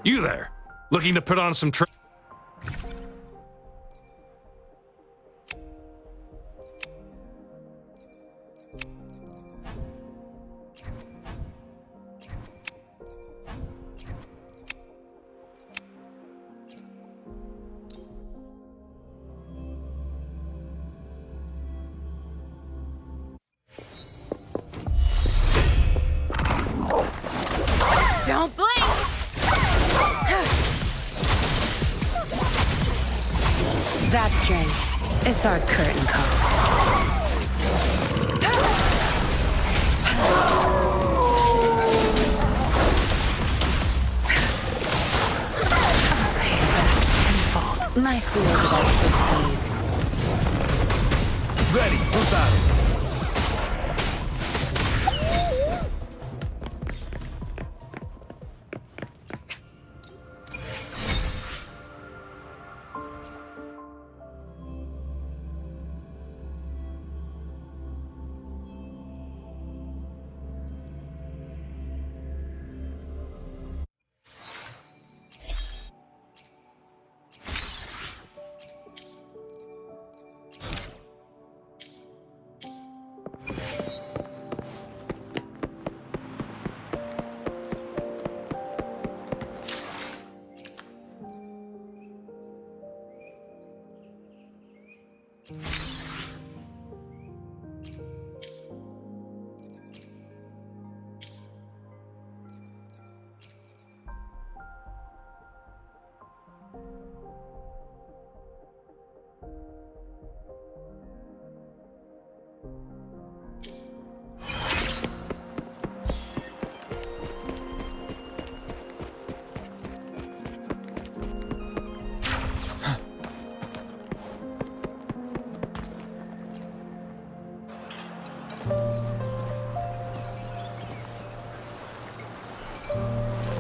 You there, looking to put on some Don't blink! That string. It's our curtain call. Tenfold. My field of expertise. ready for battle.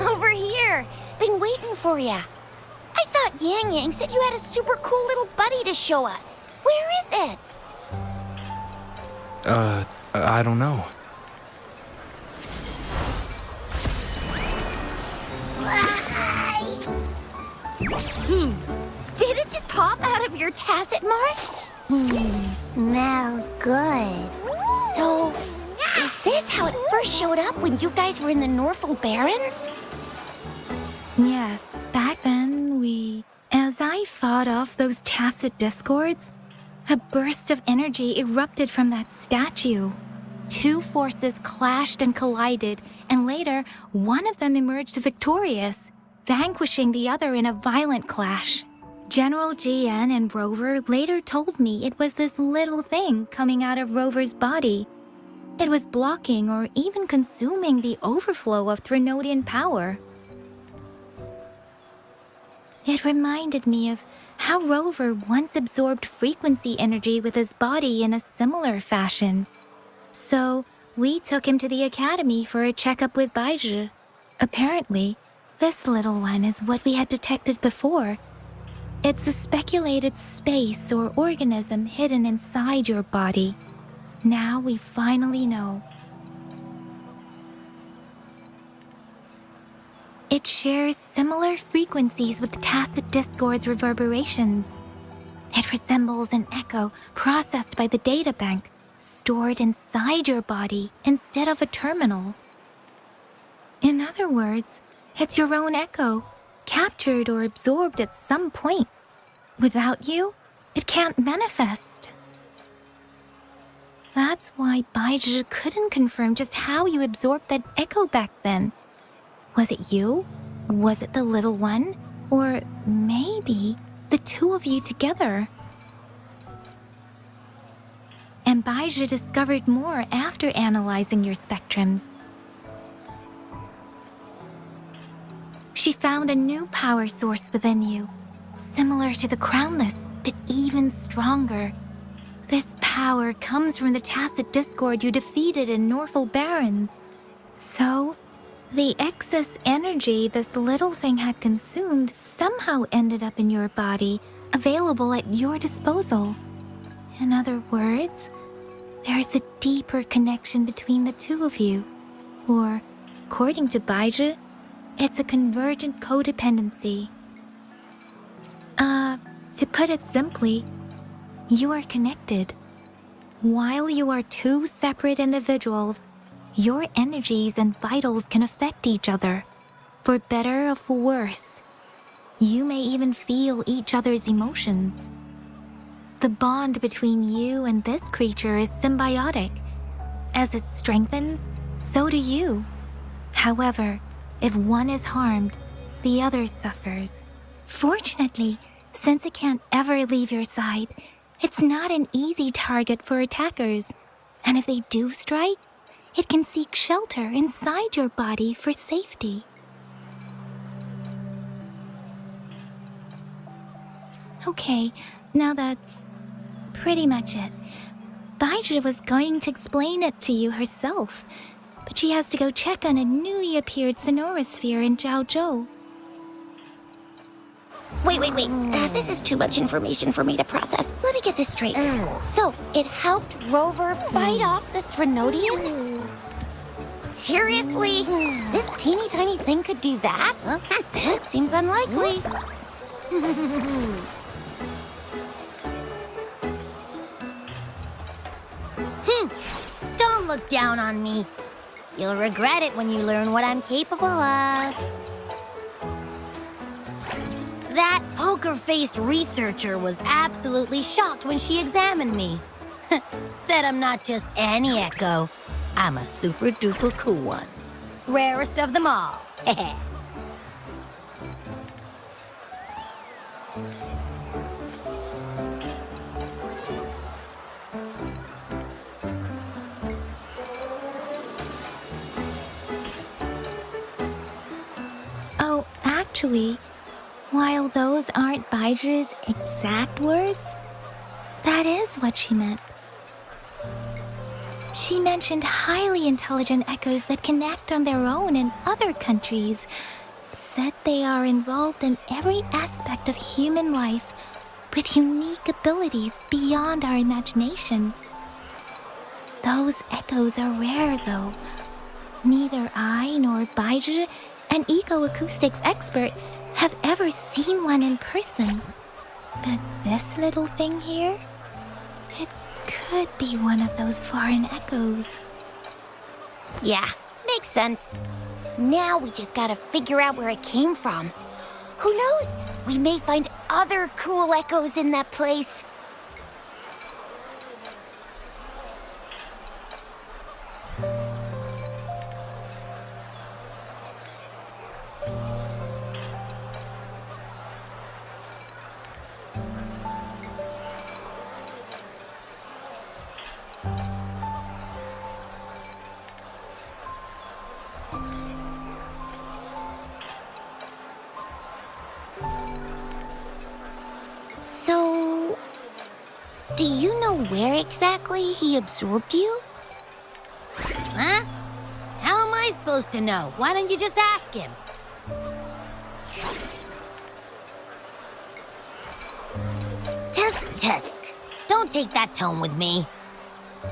Over here. Been waiting for ya. I thought Yang Yang said you had a super cool little buddy to show us. Where is it? I don't know. Did it just pop out of your tacit mark? Smells good. So, is this how it first showed up when you guys were in the Norfolk Barrens? Yes, back then as I fought off those tacit discords, a burst of energy erupted from that statue. Two forces clashed and collided, and later, one of them emerged victorious, vanquishing the other in a violent clash. General GN and Rover later told me it was this little thing coming out of Rover's body. It was blocking or even consuming the overflow of Threnodian power. It reminded me of how Rover once absorbed frequency energy with his body in a similar fashion. So, we took him to the academy for a checkup with Baizhi. Apparently, this little one is what we had detected before. It's a speculated space or organism hidden inside your body. Now we finally know. It shares similar frequencies with tacit discord's reverberations. It resembles an echo processed by the data bank, stored inside your body instead of a terminal. In other words, it's your own echo, captured or absorbed at some point. Without you, it can't manifest. That's why Baizhi couldn't confirm just how you absorbed that echo back then. Was it you? Was it the little one? Or maybe the two of you together? And Baizhi discovered more after analyzing your spectrums. She found a new power source within you, similar to the Crownless, but even stronger. This power comes from the tacit discord you defeated in Norfolk Barrens. So, the excess energy this little thing had consumed somehow ended up in your body, available at your disposal. In other words, there's a deeper connection between the two of you. Or, according to Baizhi, It's a convergent codependency. To put it simply, you are connected. While you are two separate individuals, your energies and vitals can affect each other, for better or for worse. You may even feel each other's emotions. The bond between you and this creature is symbiotic. As it strengthens, so do you. However, if one is harmed, the other suffers. Fortunately, since it can't ever leave your side, it's not an easy target for attackers. And if they do strike, it can seek shelter inside your body for safety. Okay, now that's pretty much it. Baizhi was going to explain it to you herself, but she has to go check on a newly appeared sonorosphere in Zhaozhou. Wait. This is too much information for me to process. Let me get this straight. So, it helped Rover fight off the Threnodian? Seriously? This teeny tiny thing could do that? Seems unlikely. Don't look down on me. You'll regret it when you learn what I'm capable of. That poker-faced researcher was absolutely shocked when she examined me. Said I'm not just any echo. I'm a super-duper cool one. Rarest of them all. Oh, actually, while those aren't Baizhi's exact words, that is what she meant. She mentioned highly intelligent echoes that can act on their own in other countries. Said they are involved in every aspect of human life with unique abilities beyond our imagination. Those echoes are rare, though. Neither I nor Baizhi, an eco-acoustics expert, have ever seen one in person. But this little thing here, it could be one of those foreign echoes. Yeah, makes sense. Now we just gotta figure out where it came from. Who knows? We may find other cool echoes in that place. So, do you know where exactly he absorbed you? Huh? How am I supposed to know? Why don't you just ask him? Tusk. Don't take that tone with me.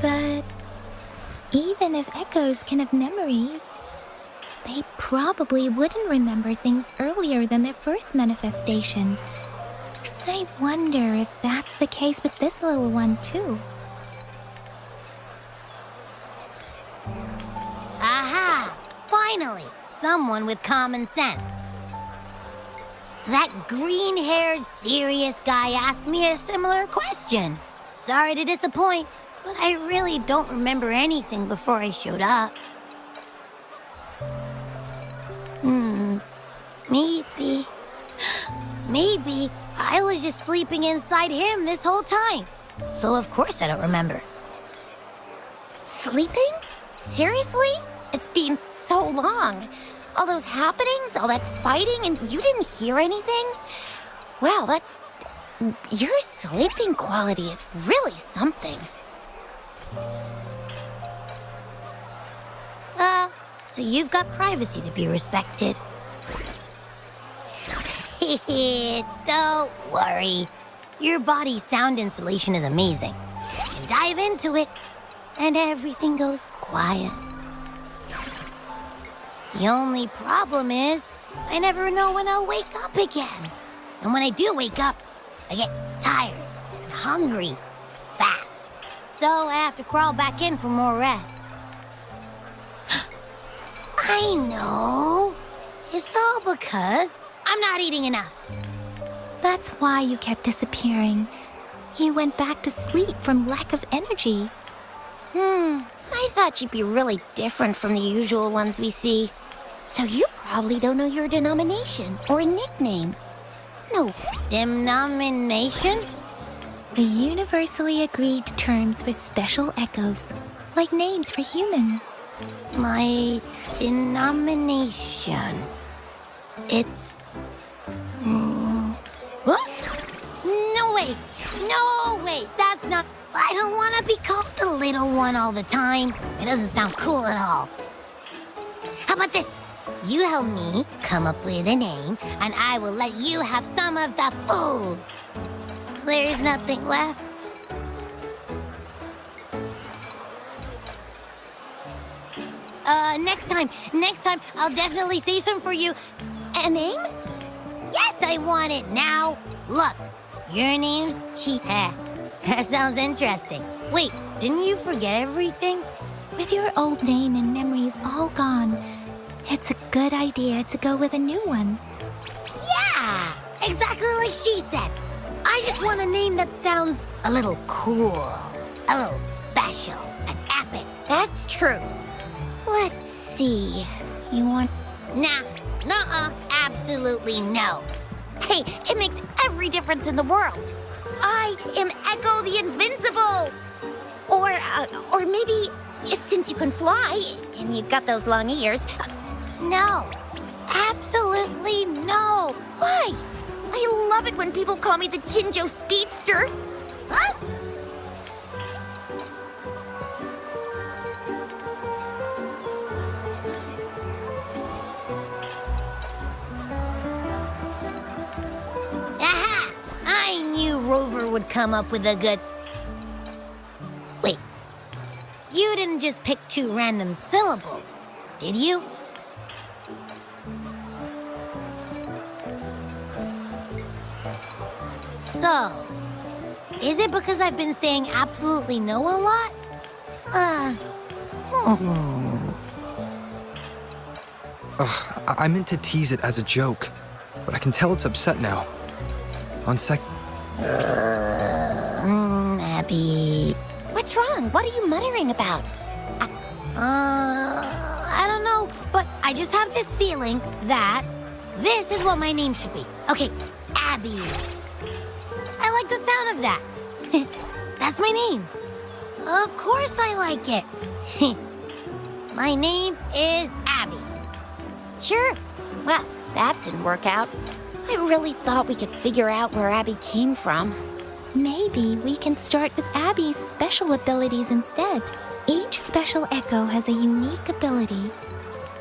But even if echoes can have memories, they probably wouldn't remember things earlier than their first manifestation. I wonder if that's the case with this little one, too. Aha! Finally, someone with common sense. That green-haired, serious guy asked me a similar question. Sorry to disappoint, but I really don't remember anything before I showed up. Maybe I was just sleeping inside him this whole time. So of course I don't remember. Sleeping? Seriously? It's been so long. All those happenings, all that fighting, and you didn't hear anything? Wow, that's... Your sleeping quality is really something. So you've got privacy to be respected. Don't worry. Your body's sound insulation is amazing. You can dive into it, and everything goes quiet. The only problem is, I never know when I'll wake up again. And when I do wake up, I get tired and hungry fast. So I have to crawl back in for more rest. I know. It's all because I'm not eating enough. That's why you kept disappearing. You went back to sleep from lack of energy. I thought you'd be really different from the usual ones we see. So you probably don't know your denomination or a nickname. No, denomination? The universally agreed terms for special echoes, like names for humans. My denomination. It's... What? No way! No way! That's not... I don't want to be called the little one all the time. It doesn't sound cool at all. How about this? You help me come up with a name, and I will let you have some of the food. There's nothing left. Next time, I'll definitely say some for you. A name? Yes, I want it now. Look, your name's Cheetah. That sounds interesting. Wait, didn't you forget everything? With your old name and memories all gone, it's a good idea to go with a new one. Yeah, exactly like she said. I just want a name that sounds a little cool, a little special, and epic. That's true. Let's see. You want... Nah, nuh-uh, absolutely no. Hey, it makes every difference in the world. I am Echo the Invincible. Or maybe, since you can fly, and you got those long ears... No, absolutely no. Why? I love it when people call me the Jinjo Speedster. Huh? Aha! I knew Rover would come up with a good... Wait. You didn't just pick 2 random syllables, did you? So, is it because I've been saying absolutely no a lot? I meant to tease it as a joke, but I can tell it's upset now. On sec... Abby... What's wrong? What are you muttering about? I don't know, but I just have this feeling that this is what my name should be. Okay, Abby. I like the sound of that. That's my name. Of course I like it. My name is Abby. Sure. Well, that didn't work out. I really thought we could figure out where Abby came from. Maybe we can start with Abby's special abilities instead. Each special echo has a unique ability.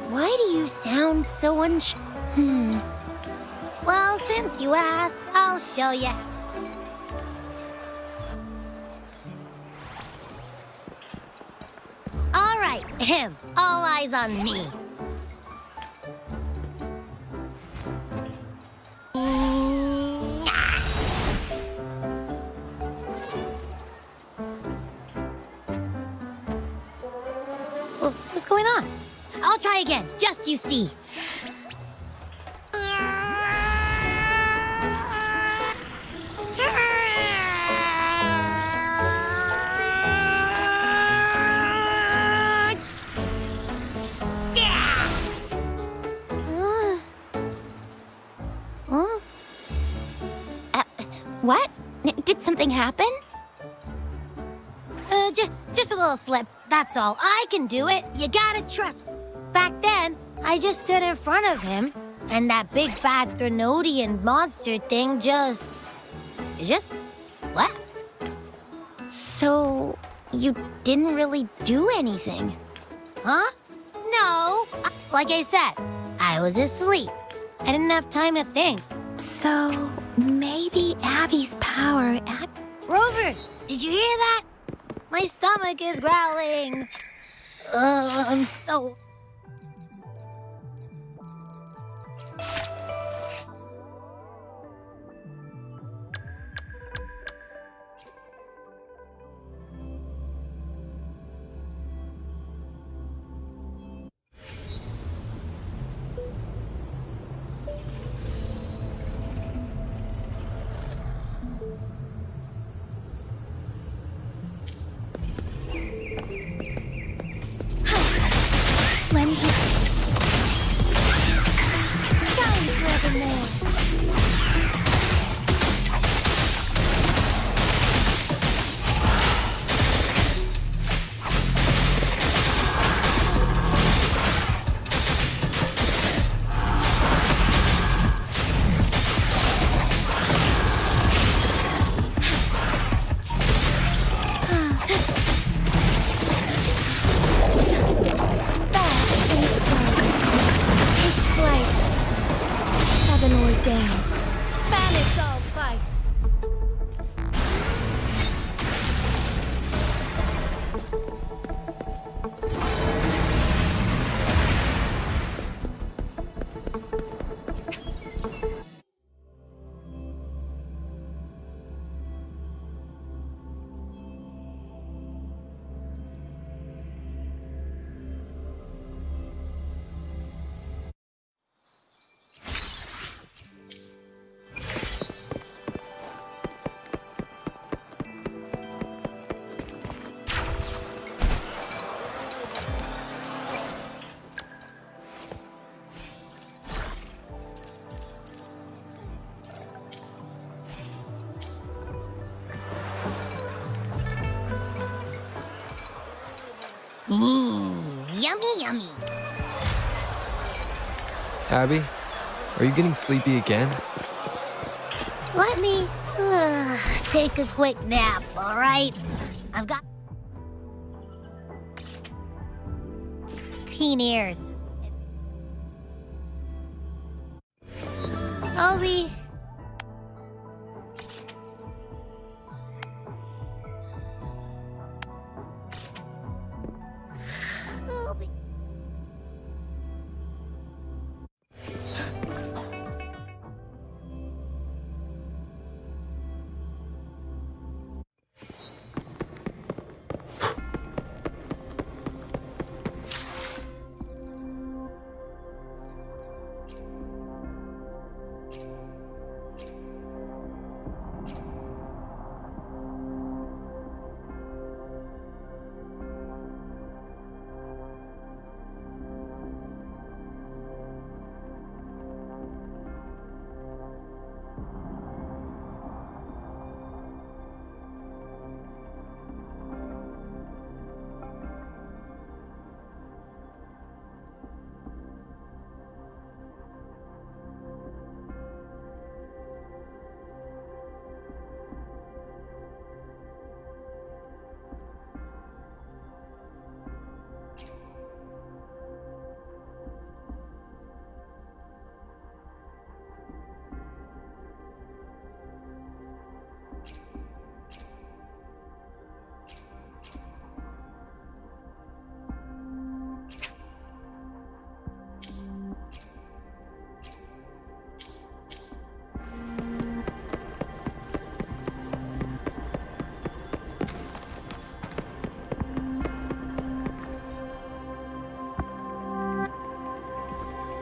Why do you sound so Well, since you asked, I'll show you. All right, all eyes on me. What's going on? I'll try again, just you see. What? Did something happen? Just a little slip, that's all. I can do it. You gotta trust. Back then, I just stood in front of him, and that big bad Threnodian monster thing just left. So, you didn't really do anything? Huh? No. Like I said, I was asleep. I didn't have time to think. So, maybe Abby's power Rover, did you hear that? My stomach is growling. I'm so... Yummy, yummy. Abby, are you getting sleepy again? Let me take a quick nap, all right? I've got keen ears. I'll be... I'll be...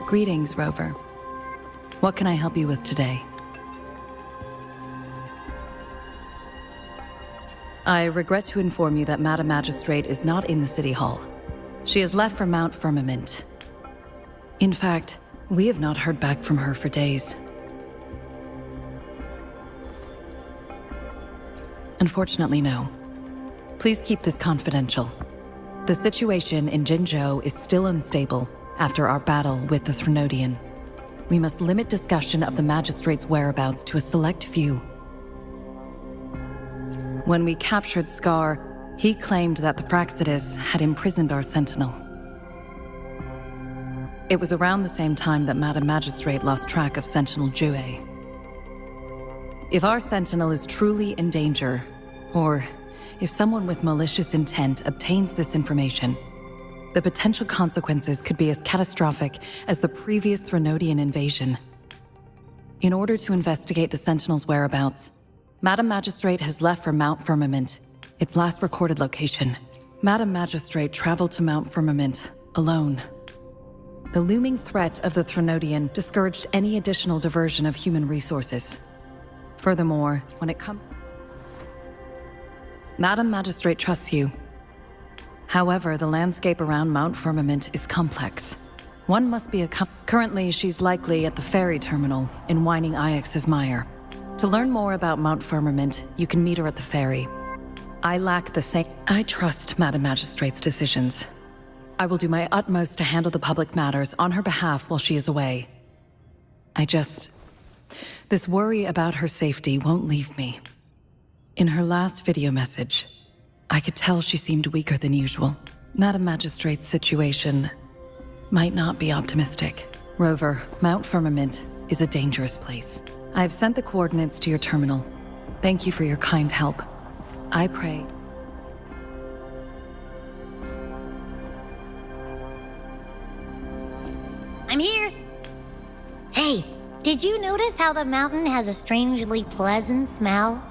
Greetings, Rover. What can I help you with today? I regret to inform you that Madam Magistrate is not in the City Hall. She has left for Mount Firmament. In fact, we have not heard back from her for days. Unfortunately, no. Please keep this confidential. The situation in Jinzhou is still unstable after our battle with the Threnodian. We must limit discussion of the Magistrate's whereabouts to a select few. When we captured Scar, he claimed that the Fraxidus had imprisoned our Sentinel. It was around the same time that Madam Magistrate lost track of Sentinel Jue. If our Sentinel is truly in danger, or if someone with malicious intent obtains this information, the potential consequences could be as catastrophic as the previous Threnodian invasion. In order to investigate the Sentinel's whereabouts, Madam Magistrate has left for Mount Firmament, its last recorded location. Madam Magistrate traveled to Mount Firmament alone. The looming threat of the Threnodian discouraged any additional diversion of human resources. Furthermore, when it comes... Madam Magistrate trusts you. However, the landscape around Mount Firmament is complex. One must be Currently, she's likely at the ferry terminal in Whining Ix's Mire. To learn more about Mount Firmament, you can meet her at the ferry. I trust Madam Magistrate's decisions. I will do my utmost to handle the public matters on her behalf while she is away. This worry about her safety won't leave me. In her last video message, I could tell she seemed weaker than usual. Madam Magistrate's situation might not be optimistic. Rover, Mount Firmament is a dangerous place. I have sent the coordinates to your terminal. Thank you for your kind help. I pray. I'm here. Hey, did you notice how the mountain has a strangely pleasant smell?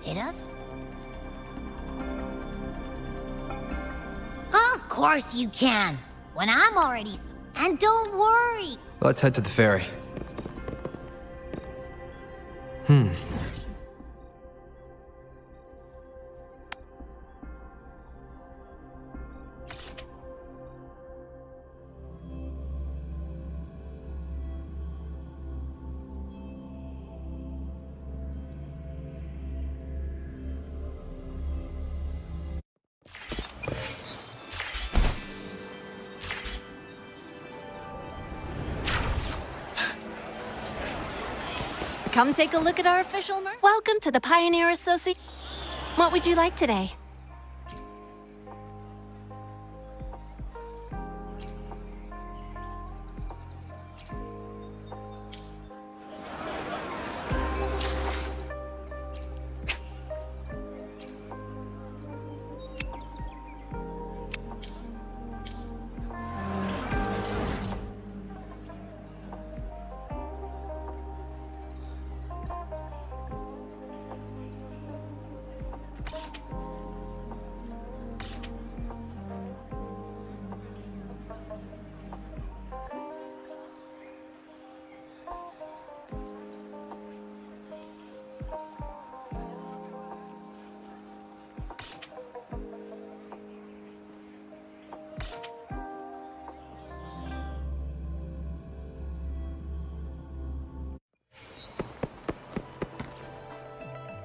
It up? Of course you can. When I'm already... And don't worry. Let's head to the ferry. Come take a look at our official merch. Welcome to the Pioneer Association. What would you like today?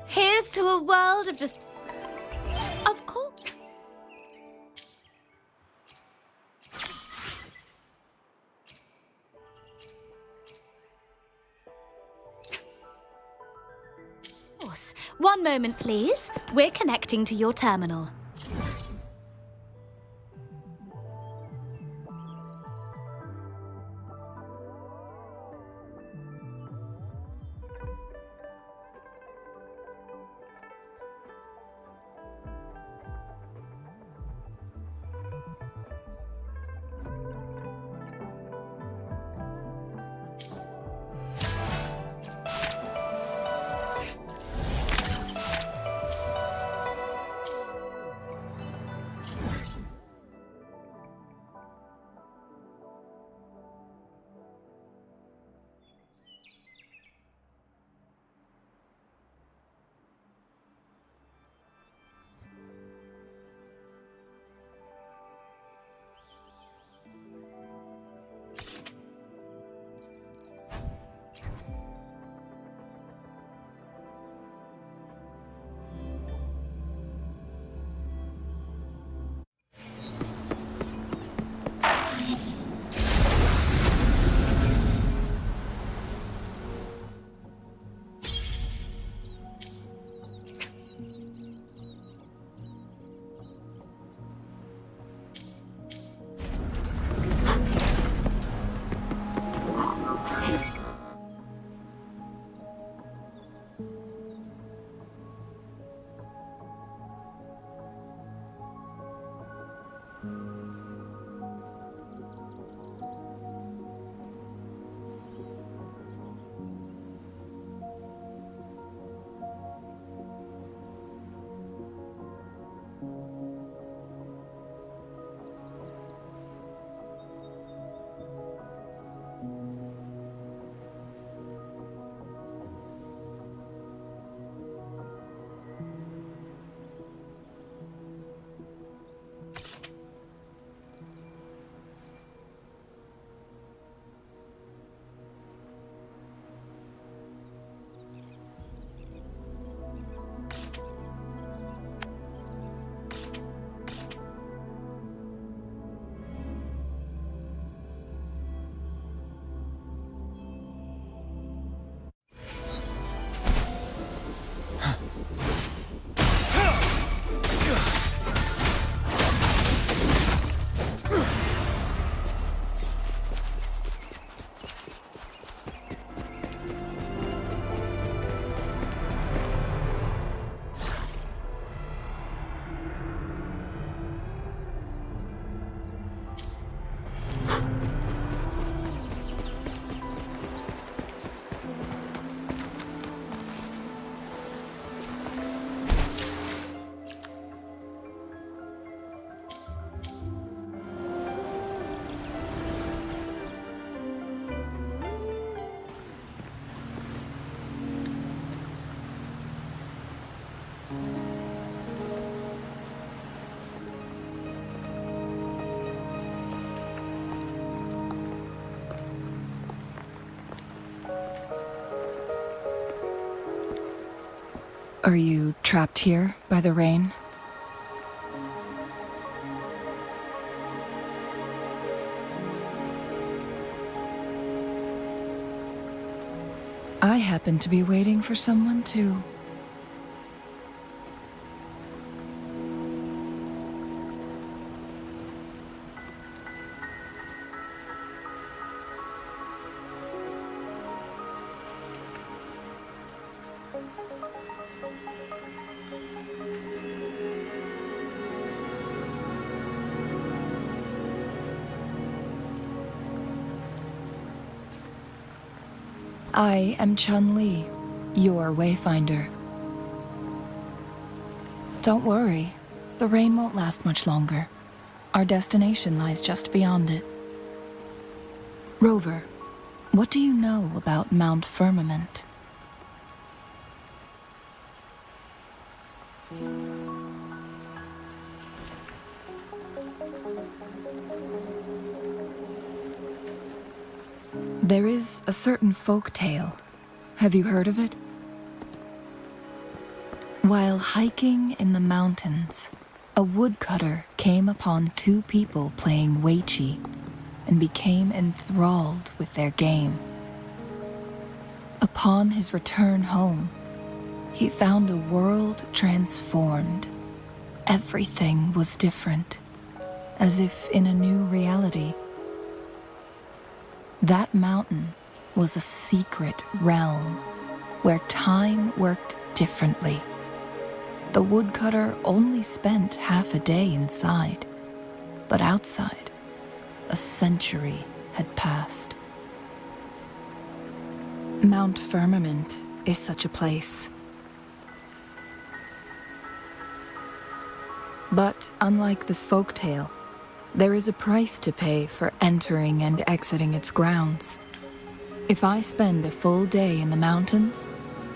Here's to a world of just... Of course. One moment, please. We're connecting to your terminal. Are you trapped here by the rain? I happen to be waiting for someone too. I am Chun-Li, your Wayfinder. Don't worry, the rain won't last much longer. Our destination lies just beyond it. Rover, what do you know about Mount Firmament? There is a certain folk tale. Have you heard of it? While hiking in the mountains, a woodcutter came upon two people playing Weiqi and became enthralled with their game. Upon his return home, he found a world transformed. Everything was different, as if in a new reality. That mountain was a secret realm where time worked differently. The woodcutter only spent half a day inside, but outside, a century had passed. Mount Firmament is such a place. But unlike this folktale, there is a price to pay for entering and exiting its grounds. If I spend a full day in the mountains,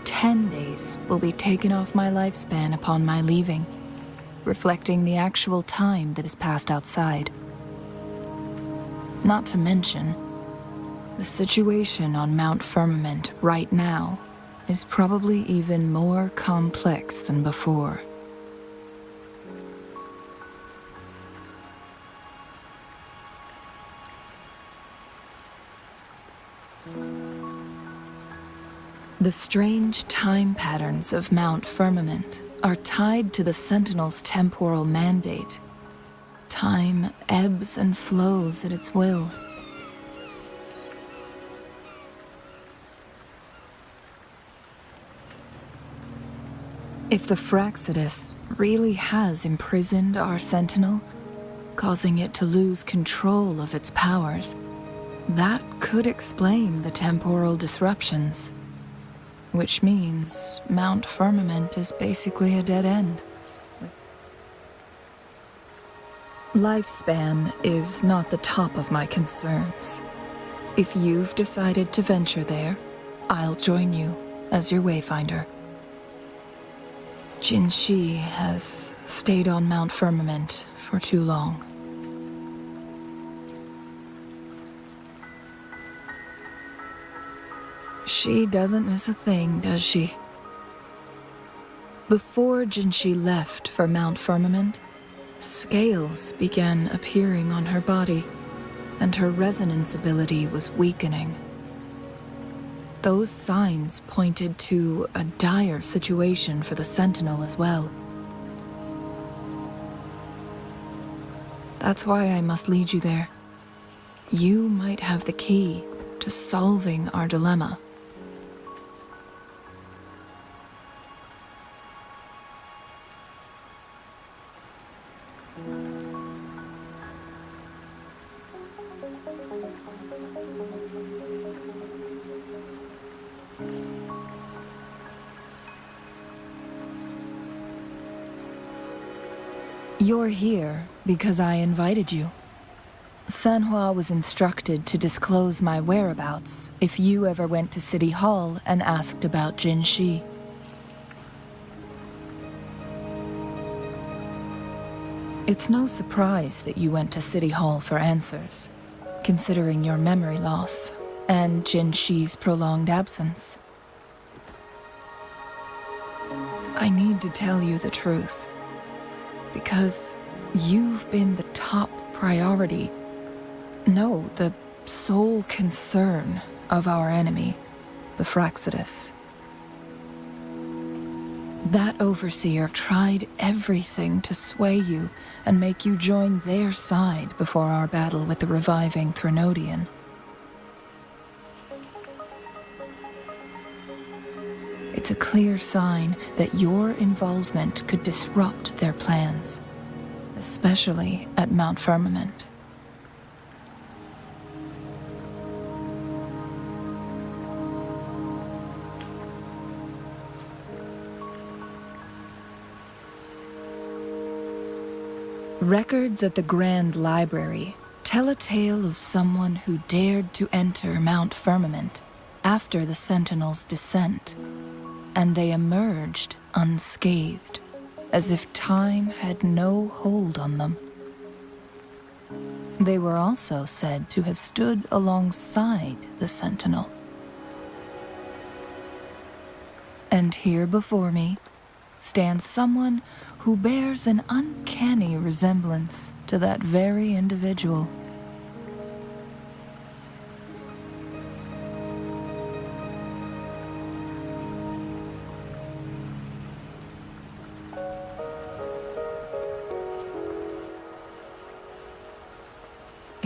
10 days will be taken off my lifespan upon my leaving, reflecting the actual time that is passed outside. Not to mention, the situation on Mount Firmament right now is probably even more complex than before. The strange time patterns of Mount Firmament are tied to the Sentinel's temporal mandate. Time ebbs and flows at its will. If the Fraxidus really has imprisoned our Sentinel, causing it to lose control of its powers, that could explain the temporal disruptions. Which means Mount Firmament is basically a dead end. Lifespan is not the top of my concerns. If you've decided to venture there, I'll join you as your Wayfinder. Jin Shi has stayed on Mount Firmament for too long. She doesn't miss a thing, does she? Before Jinshi left for Mount Firmament, scales began appearing on her body, and her resonance ability was weakening. Those signs pointed to a dire situation for the Sentinel as well. That's why I must lead you there. You might have the key to solving our dilemma. You're here because I invited you. Sanhua was instructed to disclose my whereabouts if you ever went to City Hall and asked about Jin Shi. It's no surprise that you went to City Hall for answers, considering your memory loss and Jin Shi's prolonged absence. I need to tell you the truth. Because you've been the top priority, no, the sole concern of our enemy, the Fraxidus. That overseer tried everything to sway you and make you join their side before our battle with the reviving Threnodian. It's a clear sign that your involvement could disrupt their plans, especially at Mount Firmament. Records at the Grand Library tell a tale of someone who dared to enter Mount Firmament after the Sentinels' descent, and they emerged unscathed, as if time had no hold on them. They were also said to have stood alongside the Sentinel. And here before me stands someone who bears an uncanny resemblance to that very individual.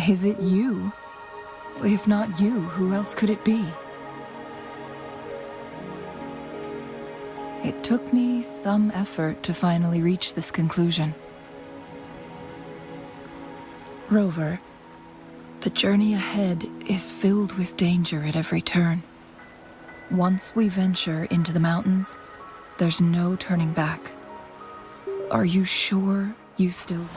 Is it you? If not you, who else could it be? It took me some effort to finally reach this conclusion. Rover, the journey ahead is filled with danger at every turn. Once we venture into the mountains, there's no turning back. Are you sure you still...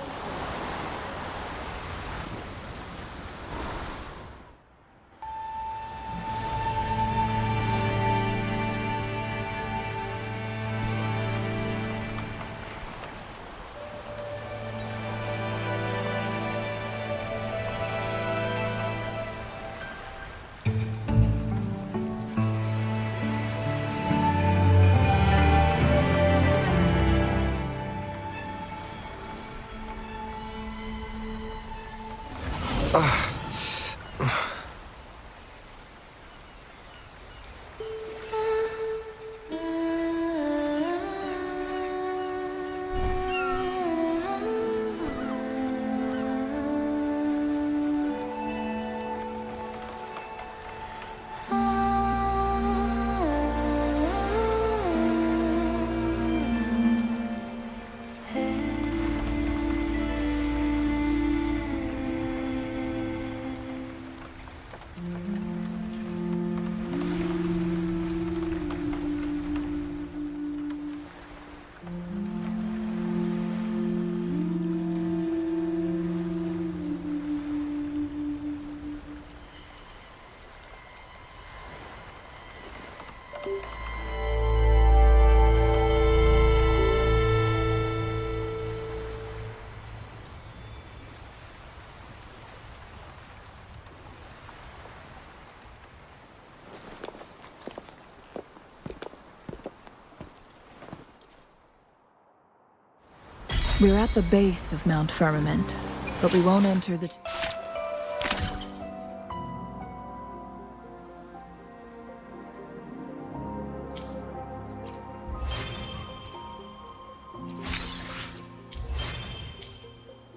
We're at the base of Mount Firmament, but we won't enter the...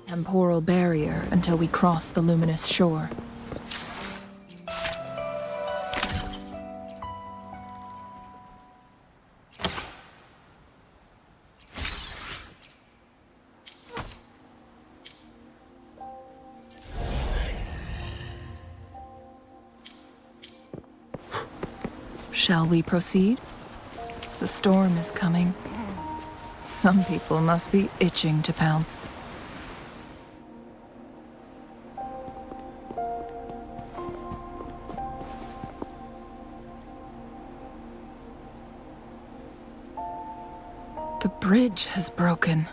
temporal barrier until we cross the luminous shore. Shall we proceed? The storm is coming. Some people must be itching to pounce. The bridge has broken.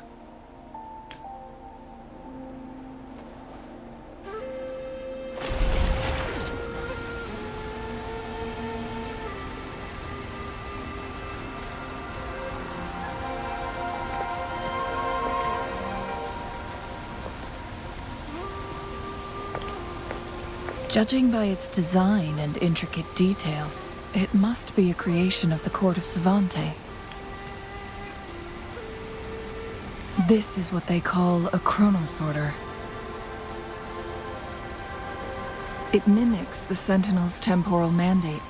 Judging by its design and intricate details, It must be a creation of the court of Savante. This is what they call a chronosorter. It mimics the Sentinel's temporal mandate,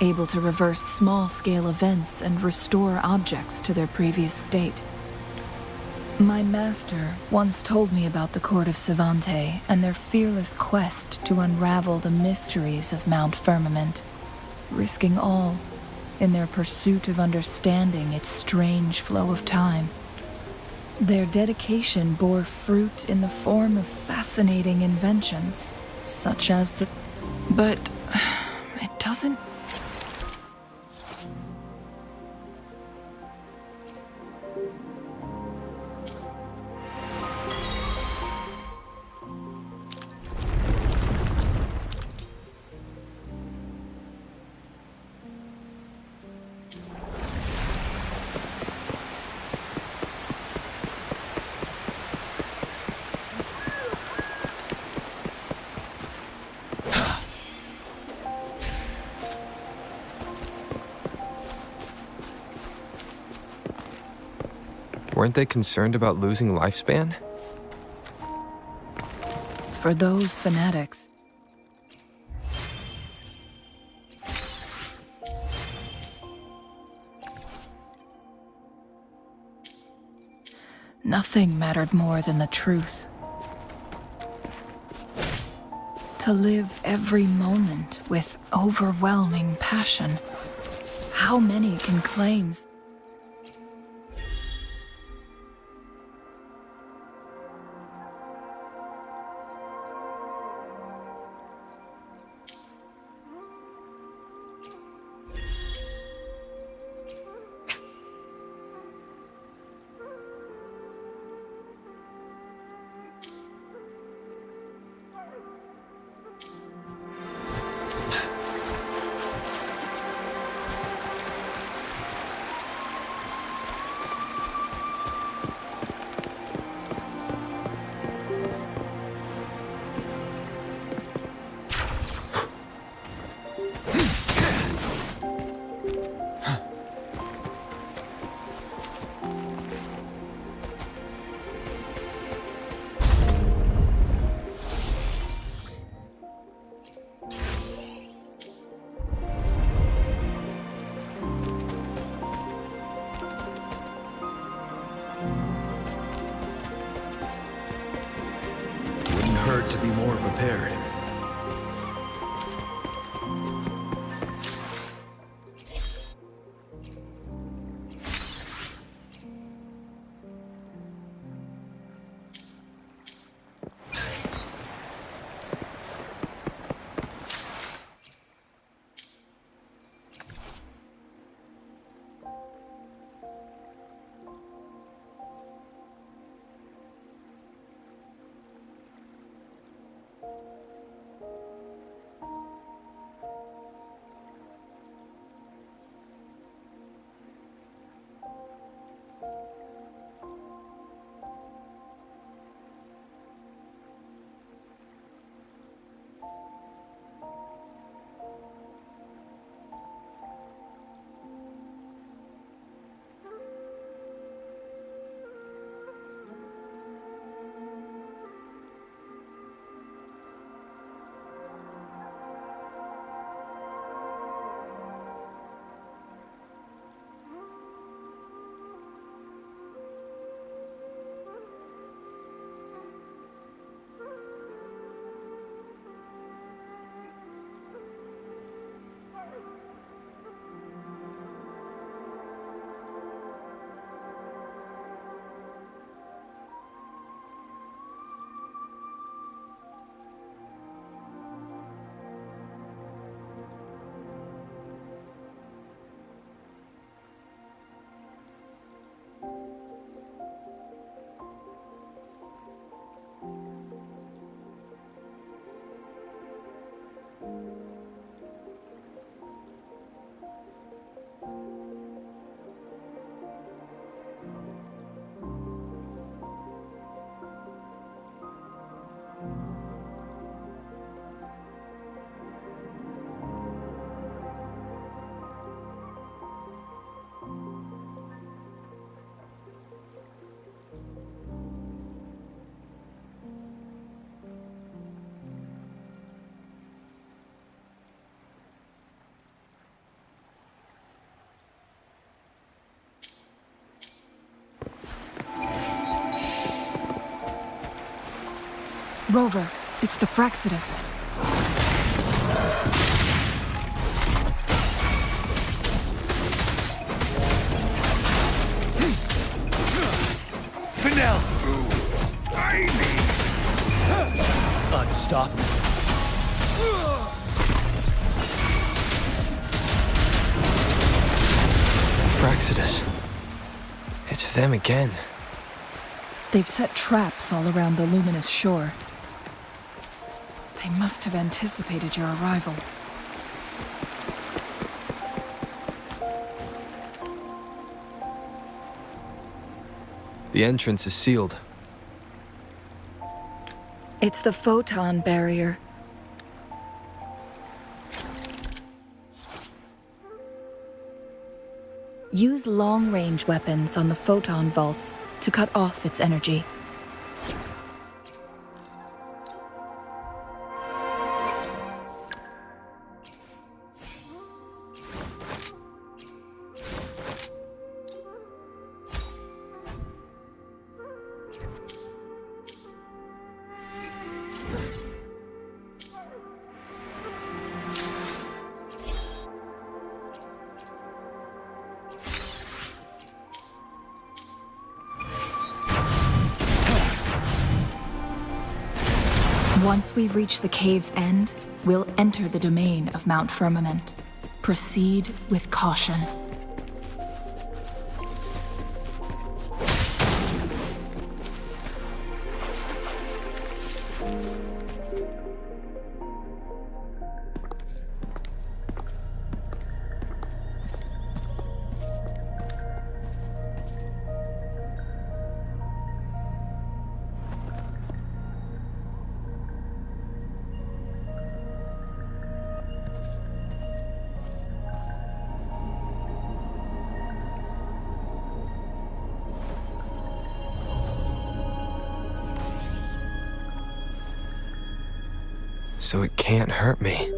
able to reverse small-scale events and restore objects to their previous state. My master once told me about the Court of Savante and their fearless quest to unravel the mysteries of Mount Firmament, risking all in their pursuit of understanding its strange flow of time. Their dedication bore fruit in the form of fascinating inventions, such as the... But it doesn't... Weren't they concerned about losing lifespan? For those fanatics, nothing mattered more than the truth. To live every moment with overwhelming passion. How many can claim? Wouldn't hurt to be more prepared. Rover, it's the Fraxidus. Fennel! Unstoppable. Fraxidus. It's them again. They've set traps all around the luminous shore. They must have anticipated your arrival. The entrance is sealed. It's the photon barrier. Use long-range weapons on the photon vaults to cut off its energy. Once we've reached the cave's end, we'll enter the domain of Mount Firmament. Proceed with caution. So it can't hurt me.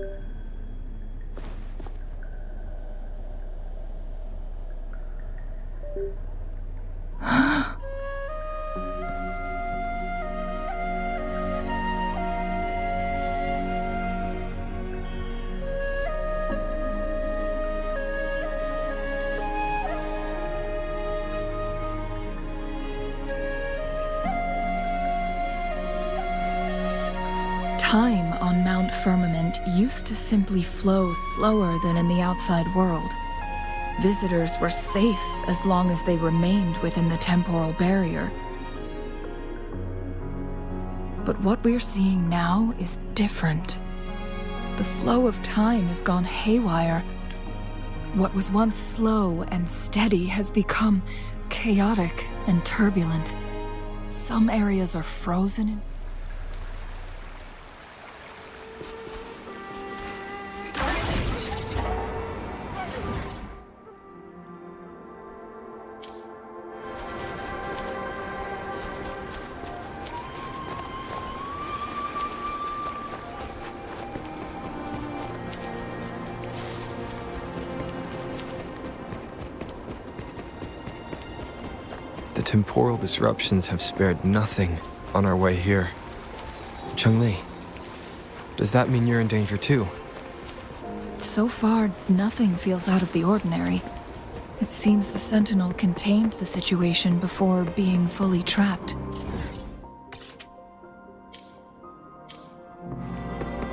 Time on Mount Firmament used to simply flow slower than in the outside world. Visitors were safe as long as they remained within the temporal barrier. But what we're seeing now is different. The flow of time has gone haywire. What was once slow and steady has become chaotic and turbulent. Some areas are frozen. The temporal disruptions have spared nothing on our way here. Chun-Li, does that mean you're in danger too? So far, nothing feels out of the ordinary. It seems the Sentinel contained the situation before being fully trapped.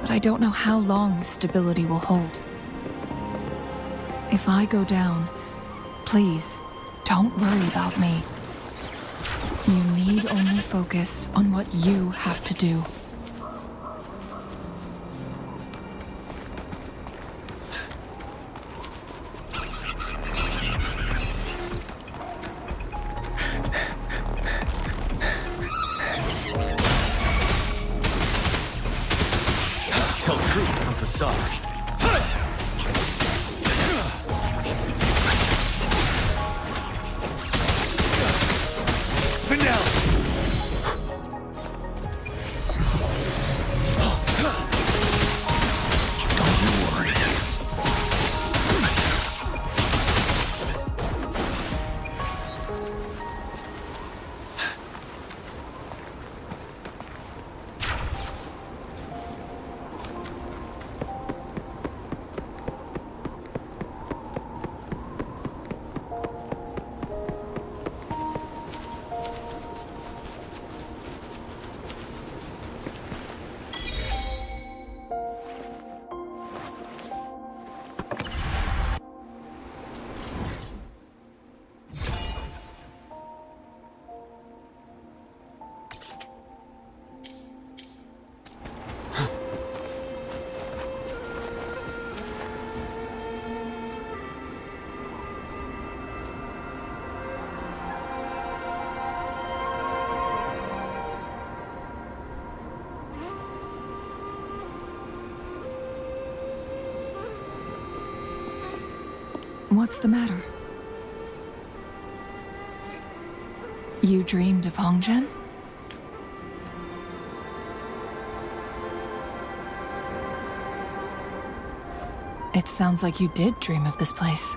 But I don't know how long this stability will hold. If I go down, please, don't worry about me. You need only focus on what you have to do. Tell truth from facade. What's the matter? You dreamed of Hongzhen? It sounds like you did dream of this place.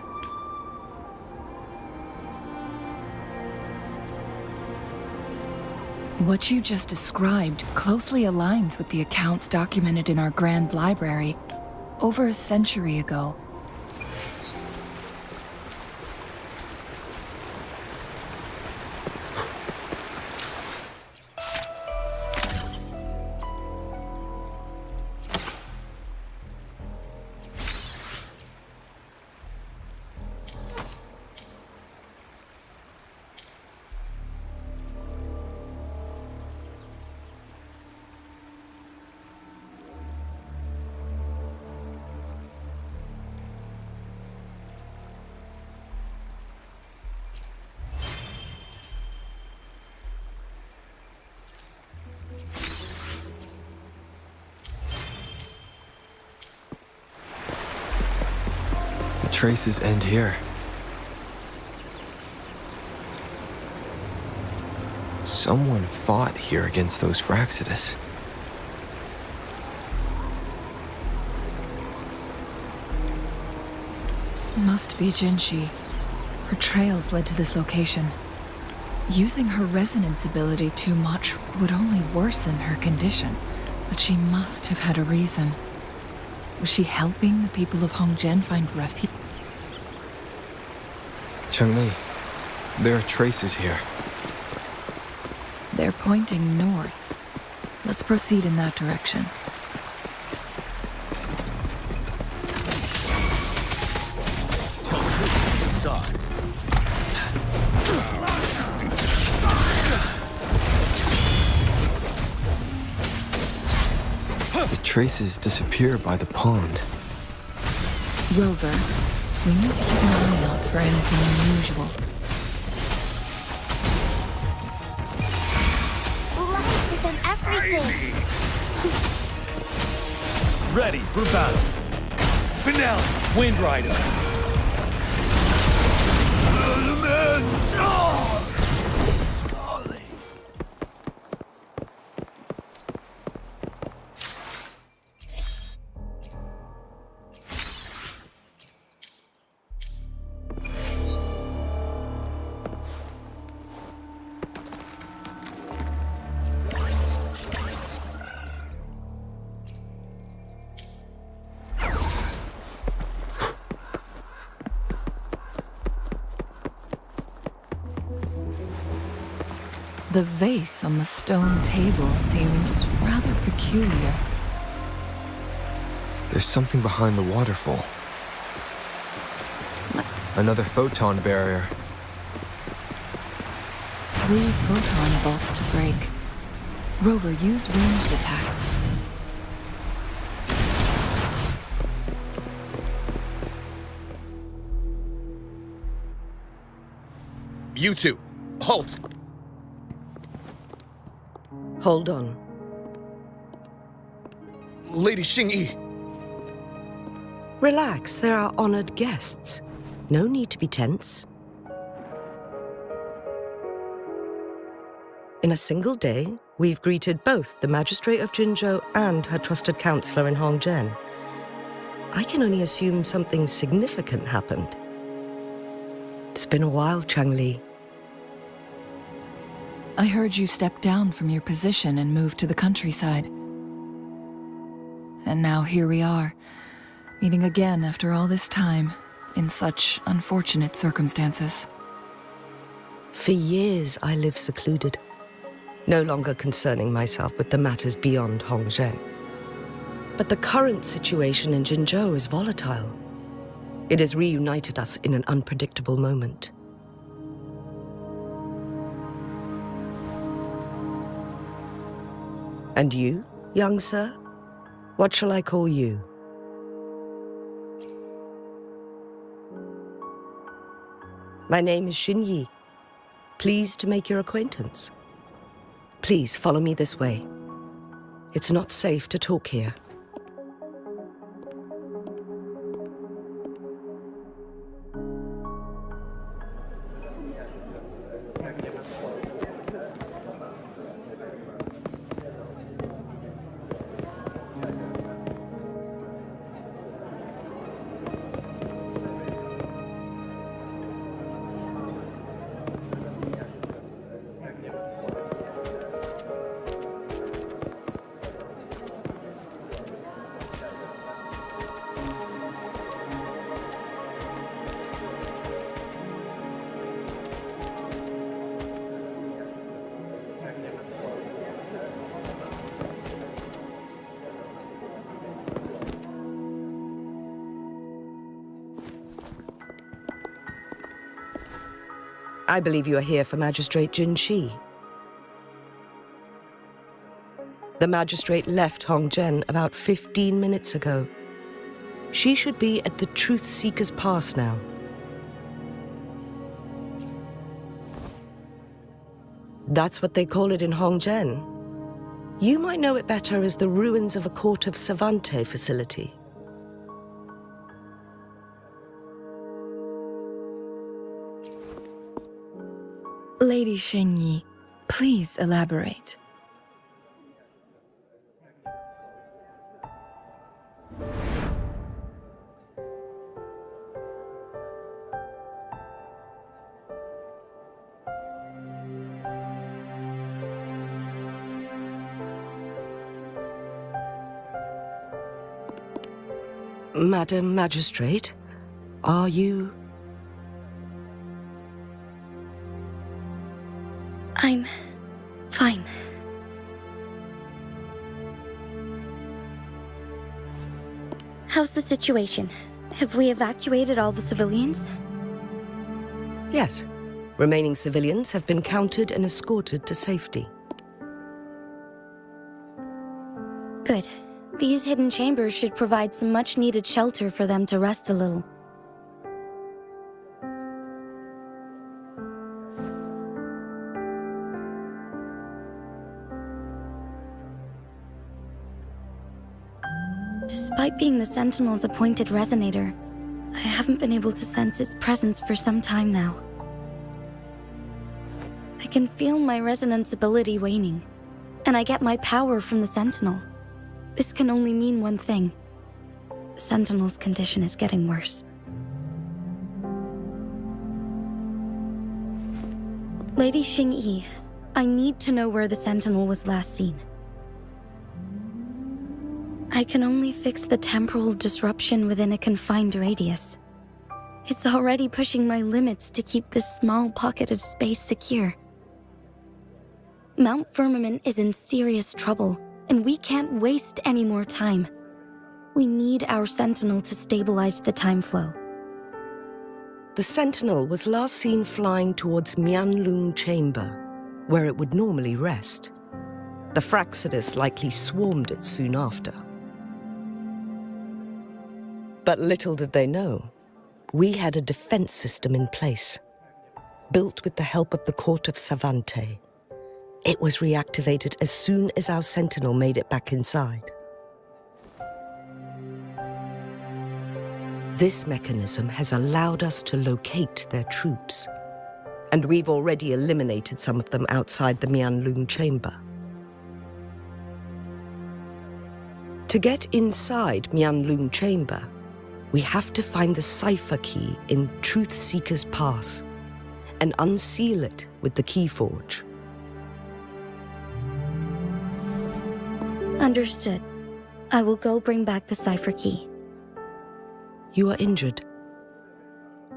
What you just described closely aligns with the accounts documented in our Grand Library over a century ago. The traces end here. Someone fought here against those Fraxidus. Must be Jinshi. Her trails led to this location. Using her resonance ability too much would only worsen her condition, but she must have had a reason. Was she helping the people of Hongzhen find refuge? Changli, there are traces here. They're pointing north. Let's proceed in that direction. Tell truth from facade. The traces disappear by the pond. Rover, we need to keep an eye out for anything unusual. Life is in everything. Ready for battle. Finale. Wind Rider. Elemental! Scarlet. The vase on the stone table seems rather peculiar. There's something behind the waterfall. Another photon barrier. 3 photon vaults to break. Rover, use ranged attacks. You two, halt! Hold on. Lady Xingyi. Relax, there are honored guests. No need to be tense. In a single day, we've greeted both the Magistrate of Jinzhou and her trusted counselor in Hongzhen. I can only assume something significant happened. It's been a while, Changli. I heard you step down from your position and move to the countryside. And now here we are, meeting again after all this time, in such unfortunate circumstances. For years, I lived secluded, no longer concerning myself with the matters beyond Hongzhen. But the current situation in Jinzhou is volatile. It has reunited us in an unpredictable moment. And you, young sir? What shall I call you? My name is Xinyi. Pleased to make your acquaintance. Please follow me this way. It's not safe to talk here. I believe you are here for Magistrate Jin Shi. The magistrate left Hongzhen about 15 minutes ago. She should be at the Truth Seeker's Pass now. That's what they call it in Hongzhen. You might know it better as the ruins of a Court of Savante facility. Lady Xingyi, please elaborate. Madam Magistrate, are you... I'm fine. How's the situation? Have we evacuated all the civilians? Yes. Remaining civilians have been counted and escorted to safety. Good. These hidden chambers should provide some much-needed shelter for them to rest a little. Despite being the Sentinel's appointed resonator, I haven't been able to sense its presence for some time now. I can feel my resonance ability waning, and I get my power from the Sentinel. This can only mean one thing. The Sentinel's condition is getting worse. Lady Xingyi, I need to know where the Sentinel was last seen. I can only fix the temporal disruption within a confined radius. It's already pushing my limits to keep this small pocket of space secure. Mount Firmament is in serious trouble, and we can't waste any more time. We need our Sentinel to stabilize the time flow. The Sentinel was last seen flying towards Mianlung Chamber, where it would normally rest. The Fraxidus likely swarmed it soon after. But little did they know, we had a defense system in place, built with the help of the Court of Savante. It was reactivated as soon as our Sentinel made it back inside. This mechanism has allowed us to locate their troops, and we've already eliminated some of them outside the Mianlung Chamber. To get inside Mianlung Chamber, we have to find the cipher key in Truth Seeker's Pass and unseal it with the Keyforge. Understood. I will go bring back the cipher key. You are injured.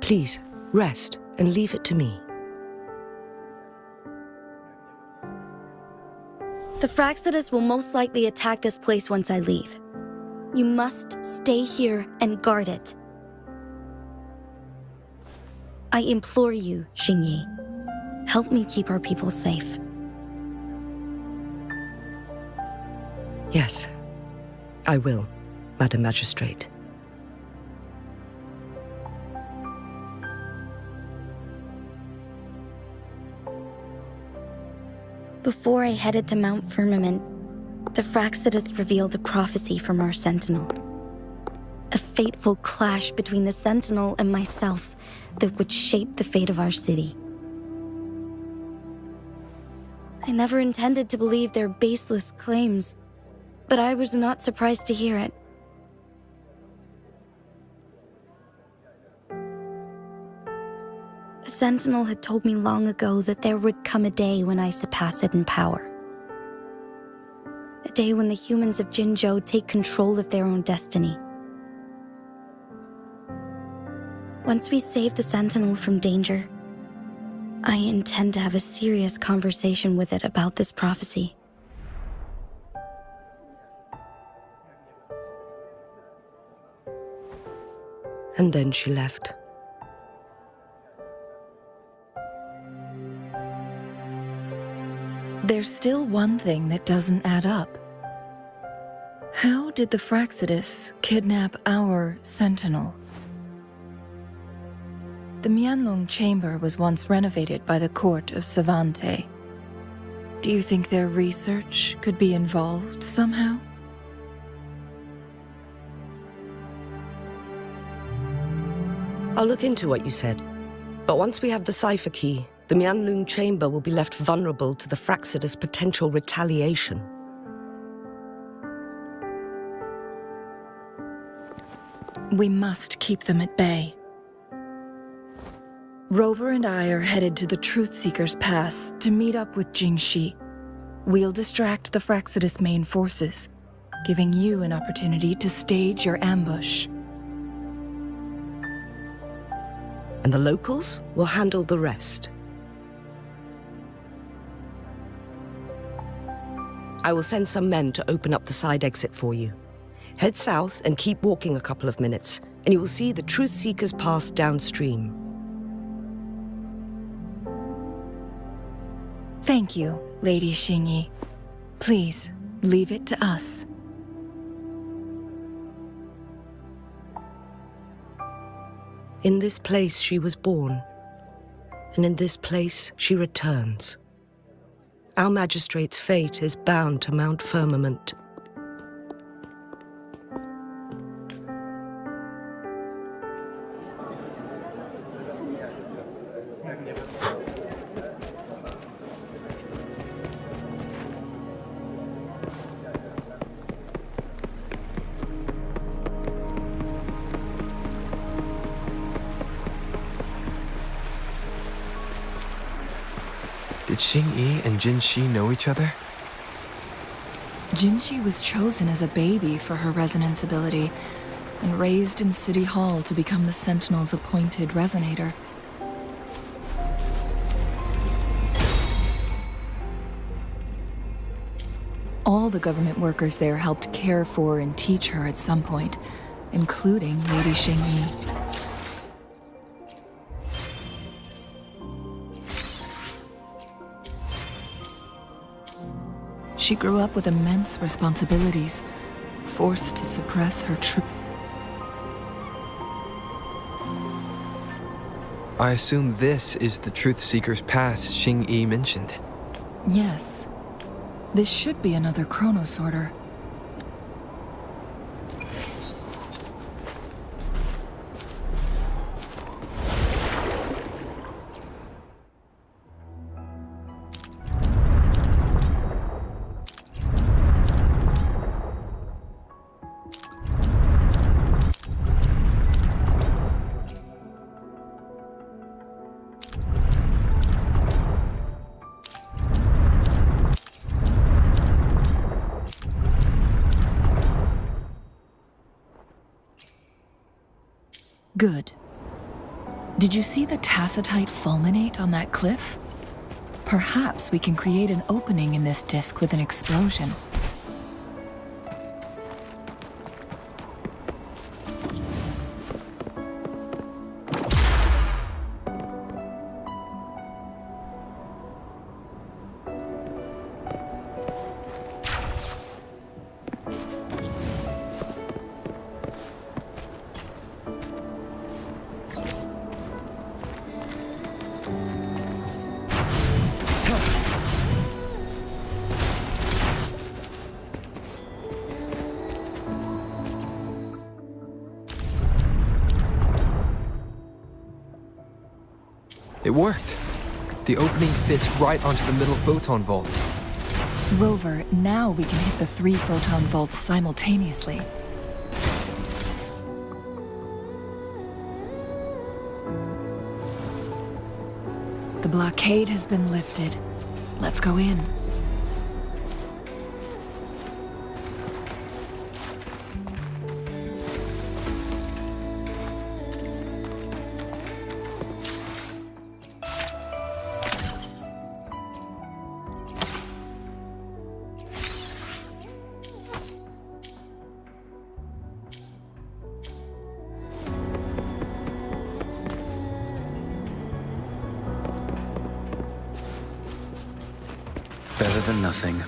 Please, rest and leave it to me. The Fraxidus will most likely attack this place once I leave. You must stay here and guard it. I implore you, Xingyi. Help me keep our people safe. Yes, I will, Madam Magistrate. Before I headed to Mount Firmament, the Fraxidus revealed a prophecy from our Sentinel. A fateful clash between the Sentinel and myself that would shape the fate of our city. I never intended to believe their baseless claims, but I was not surprised to hear it. The Sentinel had told me long ago that there would come a day when I surpass it in power. A day when the humans of Jinzhou take control of their own destiny. Once we save the Sentinel from danger, I intend to have a serious conversation with it about this prophecy. And then she left. there's still one thing that doesn't add up. How did the Fraxidus kidnap our sentinel? The Mianlong chamber was once renovated by the court of Savante. Do you think their research could be involved somehow? I'll look into what you said. But once we have the cipher key, the Mianlong chamber will be left vulnerable to the Fraxidus' potential retaliation. We must keep them at bay. Rover and I are headed to the Truth Seeker's Pass to meet up with Jingxi. We'll distract the Fraxidus' main forces, giving you an opportunity to stage your ambush. And the locals will handle the rest. I will send some men to open up the side exit for you. Head south and keep walking a couple of minutes, and you will see the Truth Seeker's Pass downstream. Thank you, Lady Xingyi. Please, leave it to us. In this place she was born, and in this place she returns. Our magistrate's fate is bound to Mount Firmament. Did Xingyi and Jinxi know each other? Jinxi was chosen as a baby for her resonance ability and raised in City Hall to become the Sentinel's appointed resonator. All the government workers there helped care for and teach her at some point, including Lady Xingyi. She grew up with immense responsibilities, forced to suppress her true. I assume this is the Truth Seeker's Pass Xingyi mentioned. Yes. This should be another chronosorter. Good. Did you see the tacitite fulminate on that cliff? Perhaps we can create an opening in this disk with an explosion. It worked. The opening fits right onto the middle photon vault. Rover, now we can hit the 3 photon vaults simultaneously. The blockade has been lifted. Let's go in. Better than nothing.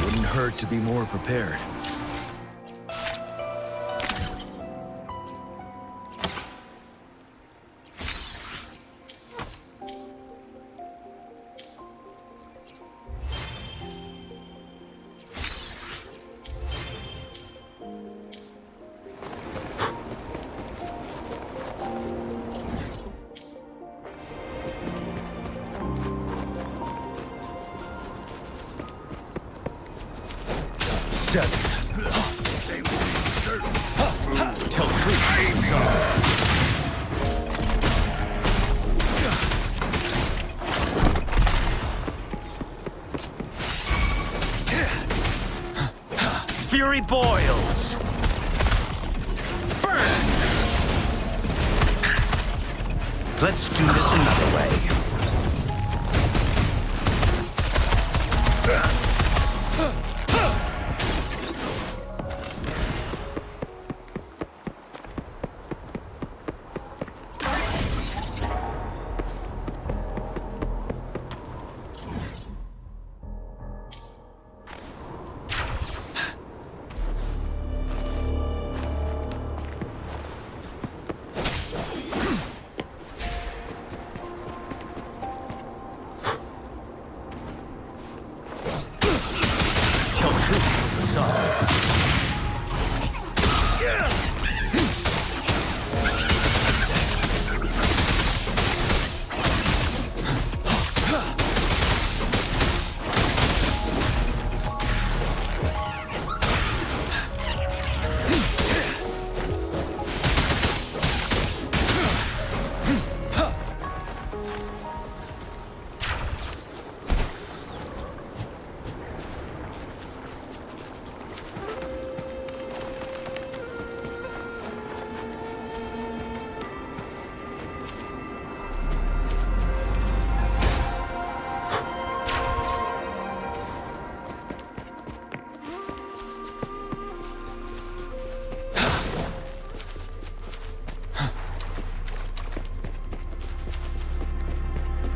Wouldn't hurt to be more prepared. Tell truth, son. Fury boils. Burn. Let's do this another way.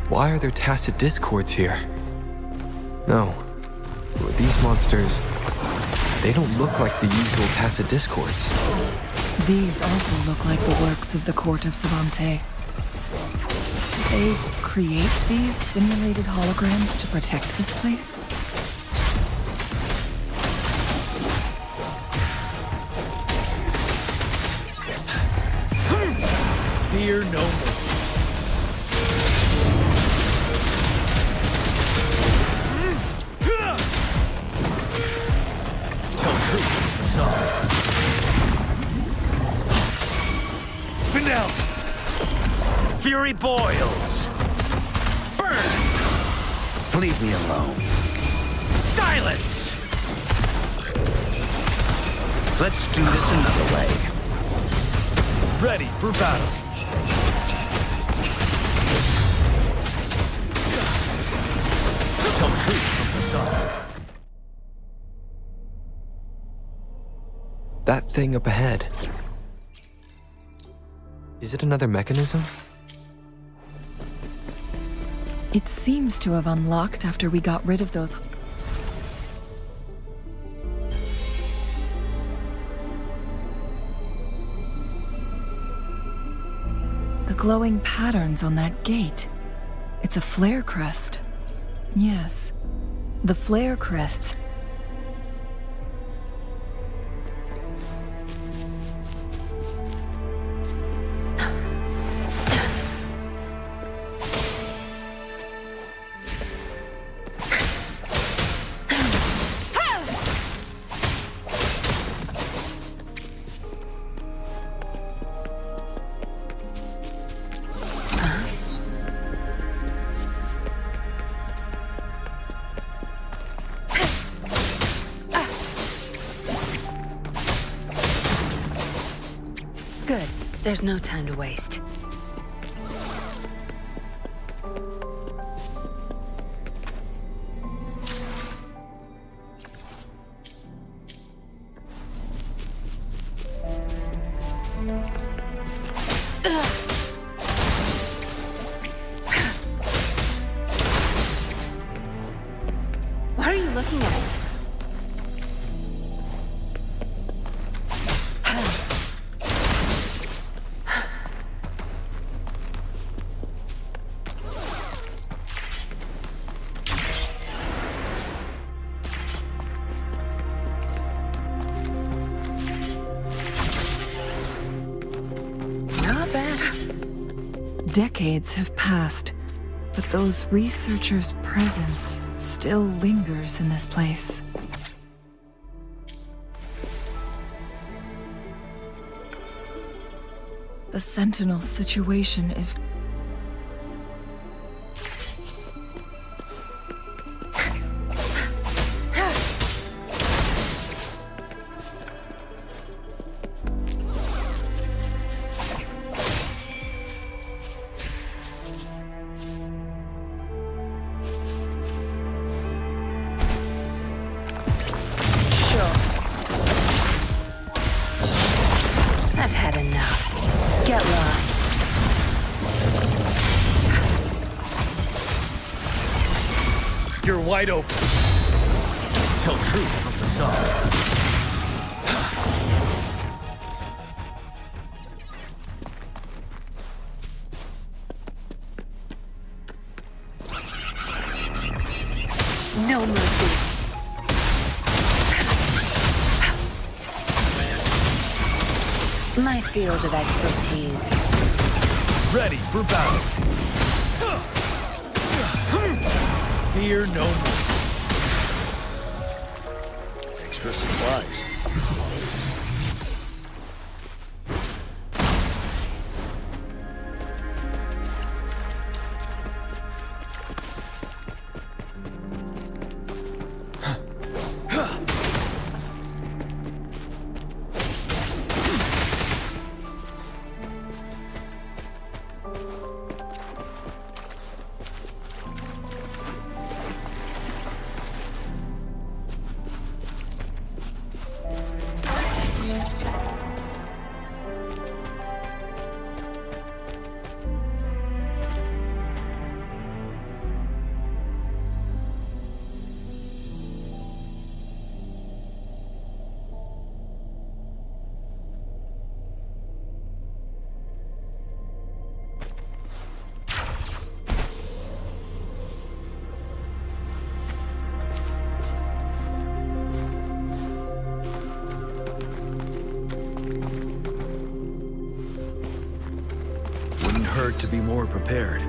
Why are there tacit discords here? No. These monsters, they don't look like the usual tacit discords. These also look like the works of the court of Savante. They create these simulated holograms to protect this place? Fear no more. Tell truth, facade. Finale. Fury boils. Burn. Leave me alone. Silence. Let's do this another way. Ready for battle. truth from the sun. That thing up ahead. Is it another mechanism? It seems to have unlocked after we got rid of those. The glowing patterns on that gate. It's a flare crest. Yes, the flare crests. Good. There's no time to waste. What are you looking at? Decades have passed, but those researchers' presence still lingers in this place. The Sentinel situation is... I've had enough. Get lost. You're wide open. Tell truth from the sun. No mercy. My field of expertise. Ready for battle. Fear no more. Extra supplies. Wouldn't hurt to be more prepared.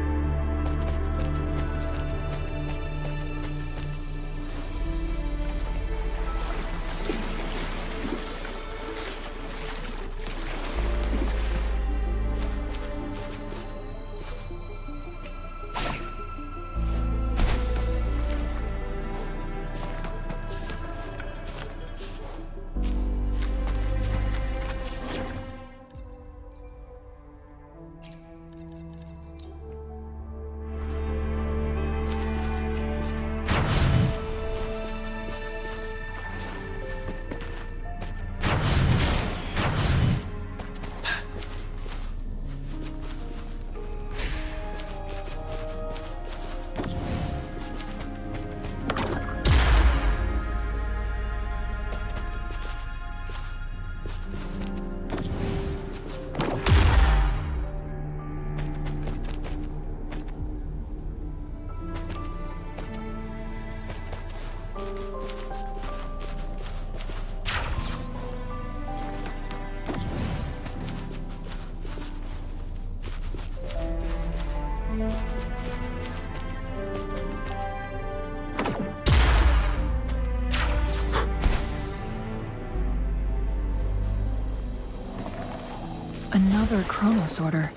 Another chronosorter.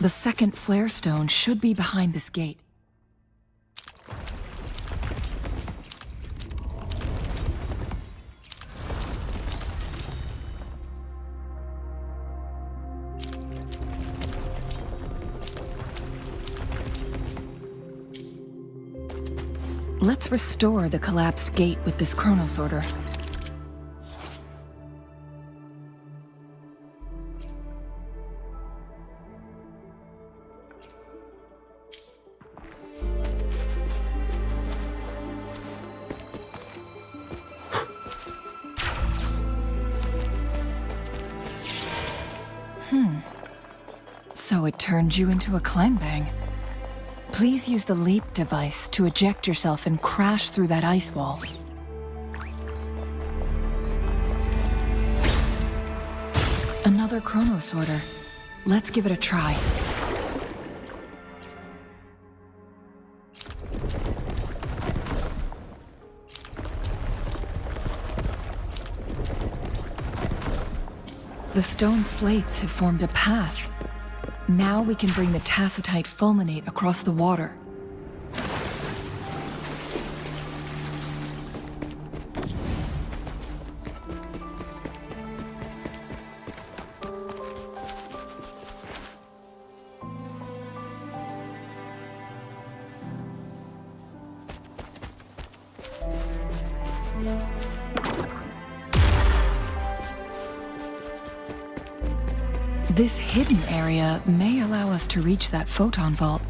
The second flare stone should be behind this gate. Let's restore the collapsed gate with this chronosorter. So it turned you into a clangbang. Please use the leap device to eject yourself and crash through that ice wall. Another chronosorter. Let's give it a try. The stone slates have formed a path. Now we can bring the tacitite fulminate across the water. This hidden area may allow us to reach that photon vault.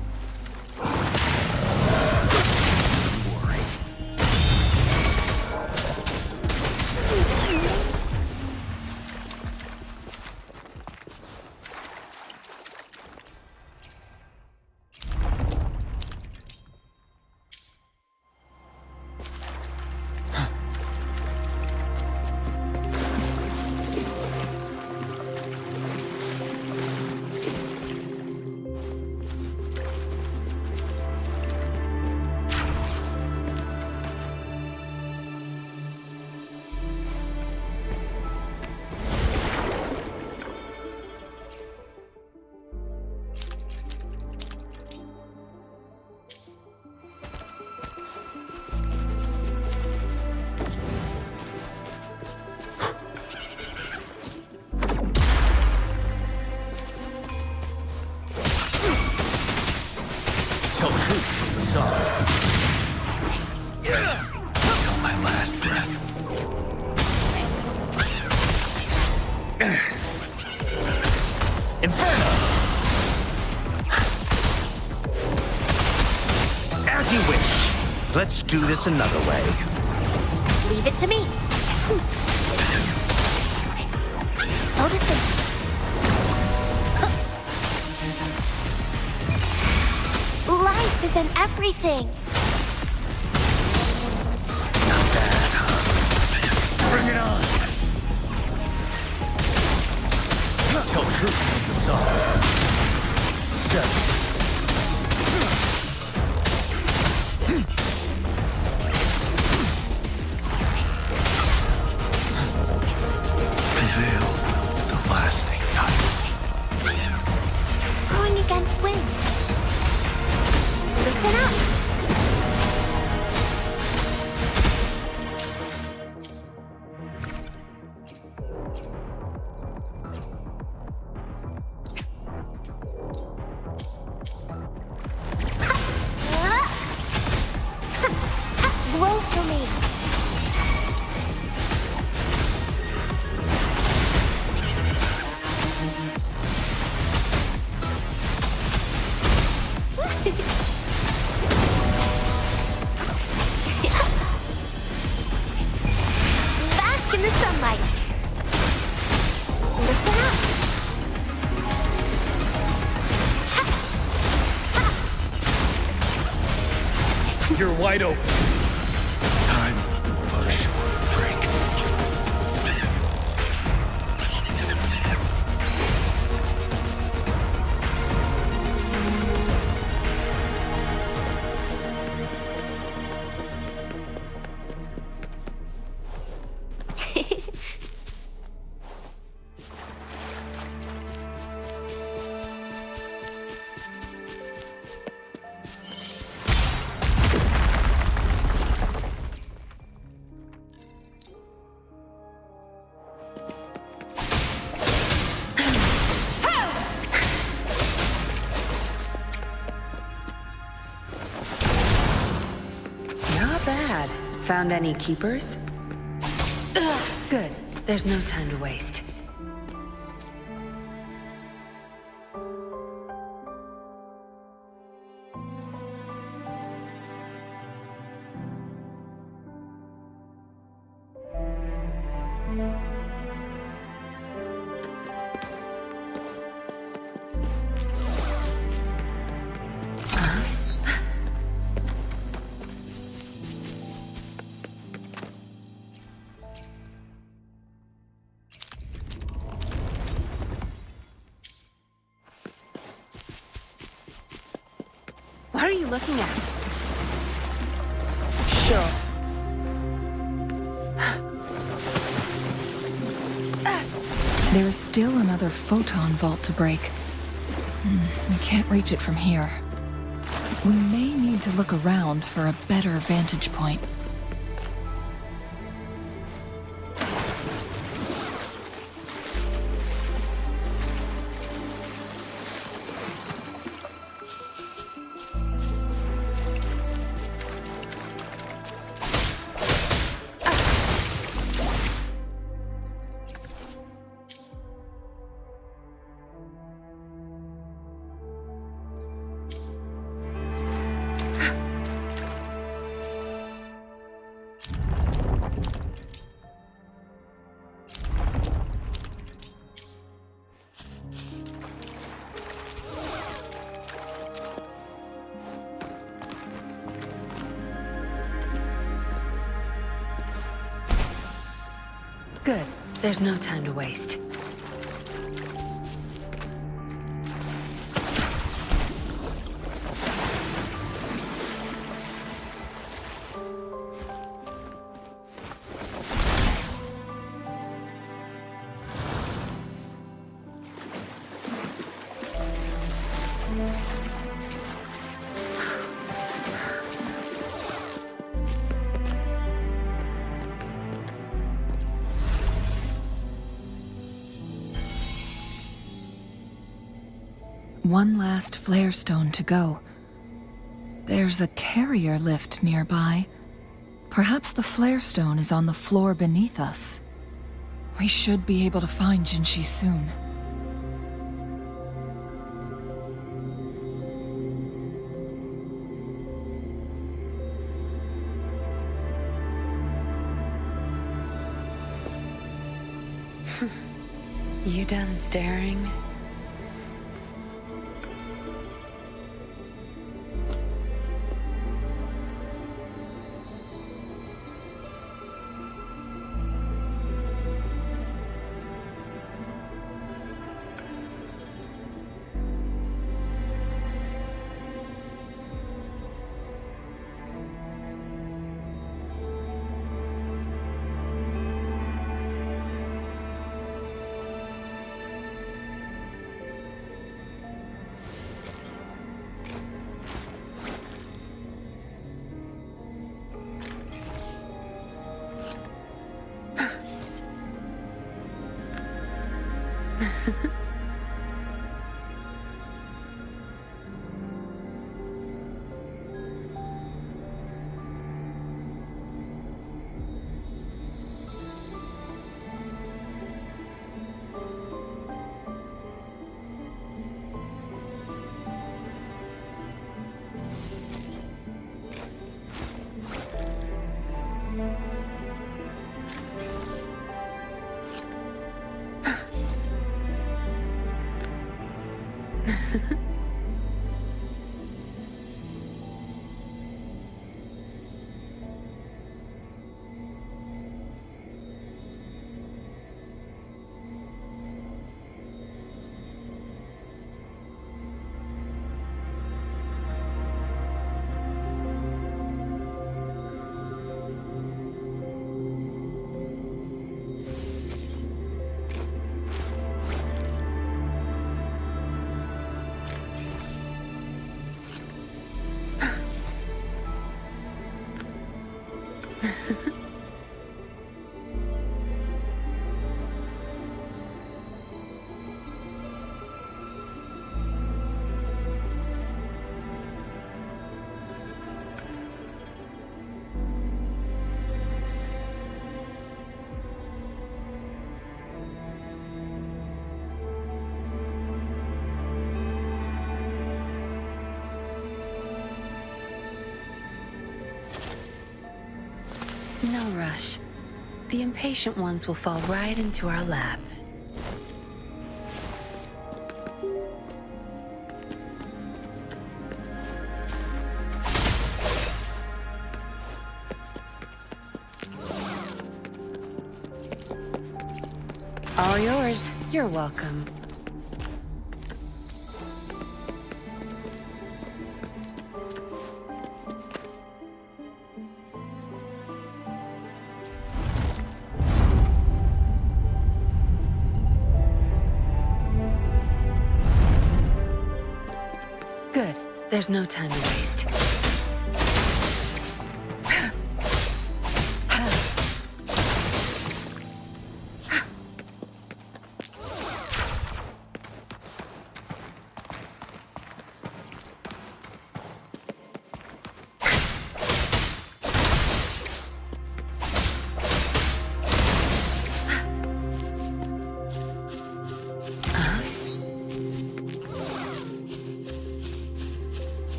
Tell truth from the song. Till my last breath. Inferno! As you wish. Let's do this another way. Leave it to me. Photosynthesis. Life is in everything. Not bad, huh? Bring it on! Tell truth from the song. 7. Prevail the lasting night. Going against wind. Listen up. Blow for me. Bask in the sunlight. Listen up. You're wide open. Time for a short break. bad. Found any keepers? Good. There's no time to waste. What are you looking at? Sure. There is still another photon vault to break. We can't reach it from here. We may need to look around for a better vantage point. Good. There's no time to waste. One last flare stone to go. There's a carrier lift nearby. Perhaps the flare stone is on the floor beneath us. We should be able to find Jinshi soon. You done staring? No rush. The impatient ones will fall right into our lap. All yours. You're welcome. Good. There's no time to waste.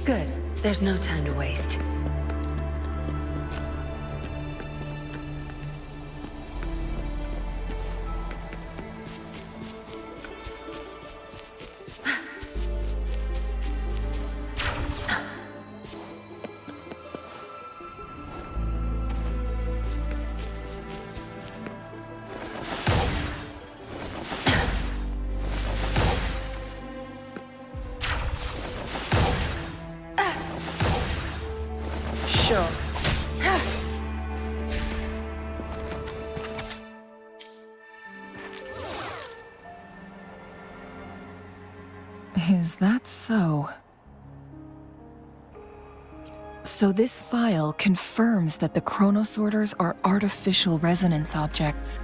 Good. There's no time to waste. Sure. Is that so? So this file confirms that the chronosorters are artificial resonance objects.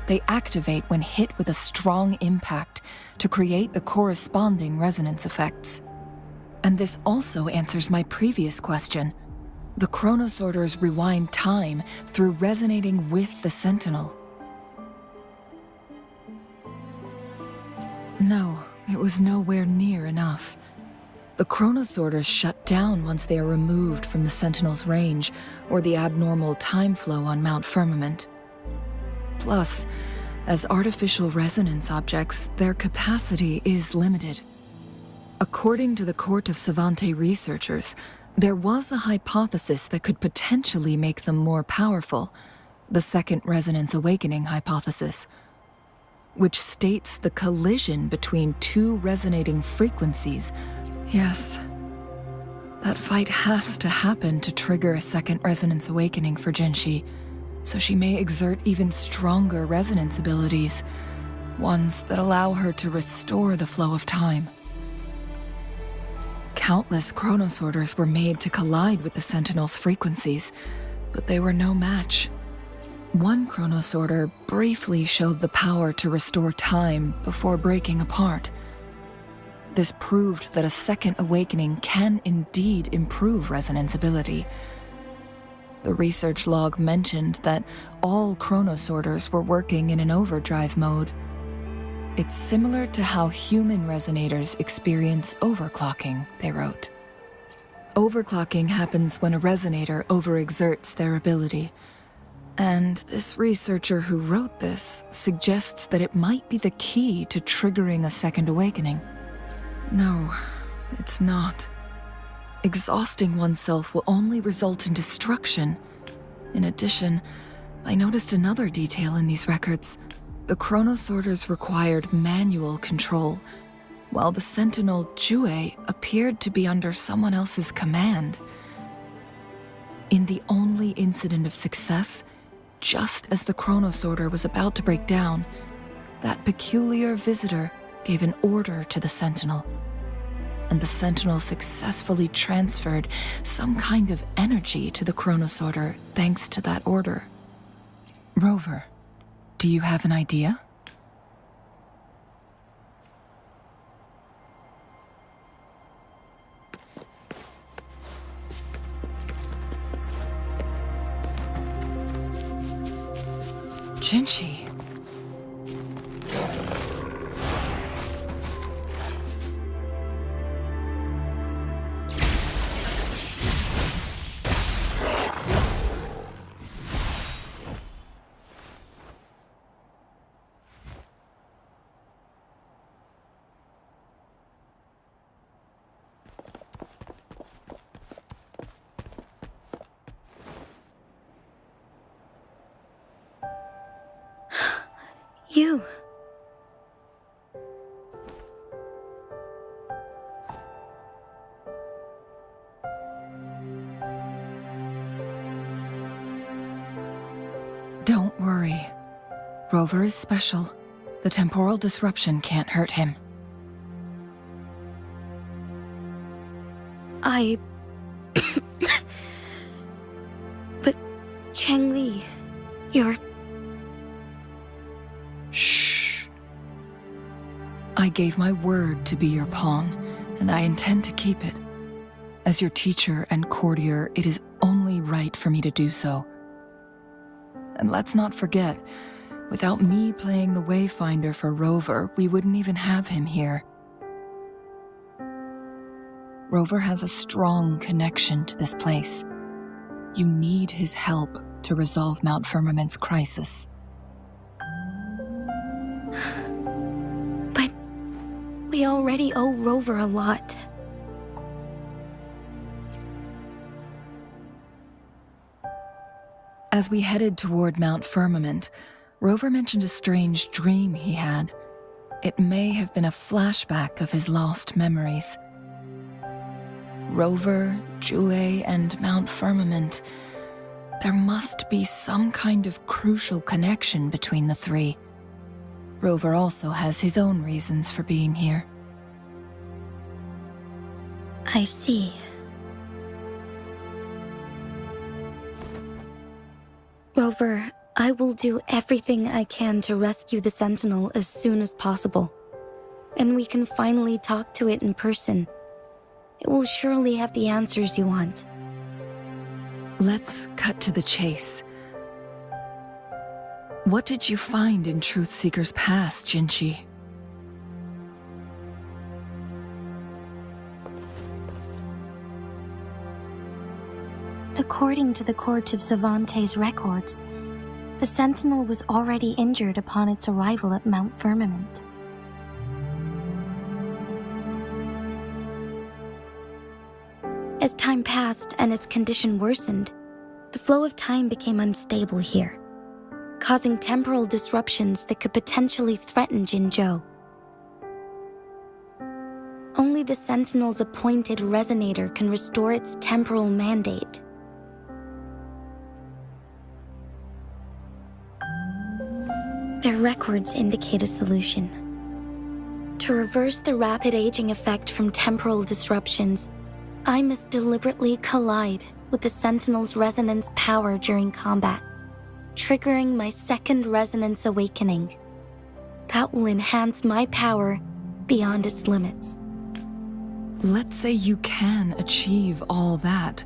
They activate when hit with a strong impact to create the corresponding resonance effects. And this also answers my previous question. The chronosorters rewind time through resonating with the Sentinel. No, it was nowhere near enough. The chronosorters shut down once they are removed from the Sentinel's range or the abnormal time flow on Mount Firmament. Plus, as artificial resonance objects, their capacity is limited. According to the Court of Savante researchers, there was a hypothesis that could potentially make them more powerful, the second resonance awakening hypothesis, which states the collision between two resonating frequencies. Yes, that fight has to happen to trigger a second resonance awakening for Jinshi, so she may exert even stronger resonance abilities, ones that allow her to restore the flow of time. Countless chronosorters were made to collide with the Sentinel's frequencies, but they were no match. One chronosorter briefly showed the power to restore time before breaking apart. This proved that a second awakening can indeed improve resonance ability. The research log mentioned that all chronosorters were working in an overdrive mode. It's similar to how human resonators experience overclocking, they wrote. Overclocking happens when a resonator overexerts their ability. And this researcher who wrote this suggests that it might be the key to triggering a second awakening. No, it's not. Exhausting oneself will only result in destruction. In addition, I noticed another detail in these records. The chronosorters required manual control, while the Sentinel Jue appeared to be under someone else's command. In the only incident of success, just as the chronosorter was about to break down, that peculiar visitor gave an order to the Sentinel. And the Sentinel successfully transferred some kind of energy to the chronosorter thanks to that order. Rover, do you have an idea? Jinshi. You. Don't worry. Rover is special. The temporal disruption can't hurt him. But Changli, you're... Shh. I gave my word to be your pawn, and I intend to keep it. As your teacher and courtier, it is only right for me to do so. And let's not forget, without me playing the Wayfinder for Rover, we wouldn't even have him here. Rover has a strong connection to this place. You need his help to resolve Mount Firmament's crisis. But we already owe Rover a lot. As we headed toward Mount Firmament, Rover mentioned a strange dream he had. It may have been a flashback of his lost memories. Rover, Jue, and Mount Firmament. There must be some kind of crucial connection between the three. Rover also has his own reasons for being here. I see. Rover, I will do everything I can to rescue the Sentinel as soon as possible. And we can finally talk to it in person. It will surely have the answers you want. Let's cut to the chase. What did you find in Truthseeker's past, Jinshi? According to the Court of Savante's records, the Sentinel was already injured upon its arrival at Mount Firmament. As time passed and its condition worsened, the flow of time became unstable here, causing temporal disruptions that could potentially threaten Jinzhou. Only the Sentinel's appointed resonator can restore its temporal mandate. Their records indicate a solution. To reverse the rapid aging effect from temporal disruptions, I must deliberately collide with the Sentinel's resonance power during combat, triggering my second resonance awakening. That will enhance my power beyond its limits. Let's say you can achieve all that,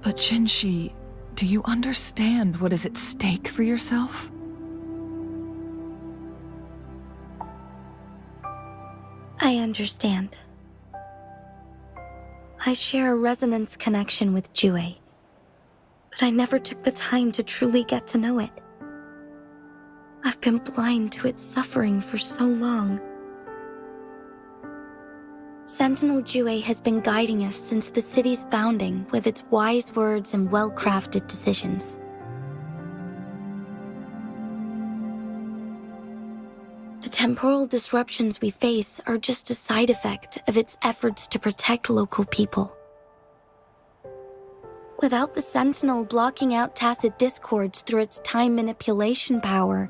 but Jinshi, do you understand what is at stake for yourself? I understand. I share a resonance connection with Jue, but I never took the time to truly get to know it. I've been blind to its suffering for so long. Sentinel Jue has been guiding us since the city's founding with its wise words and well-crafted decisions. The temporal disruptions we face are just a side effect of its efforts to protect local people. Without the Sentinel blocking out tacit discords through its time manipulation power,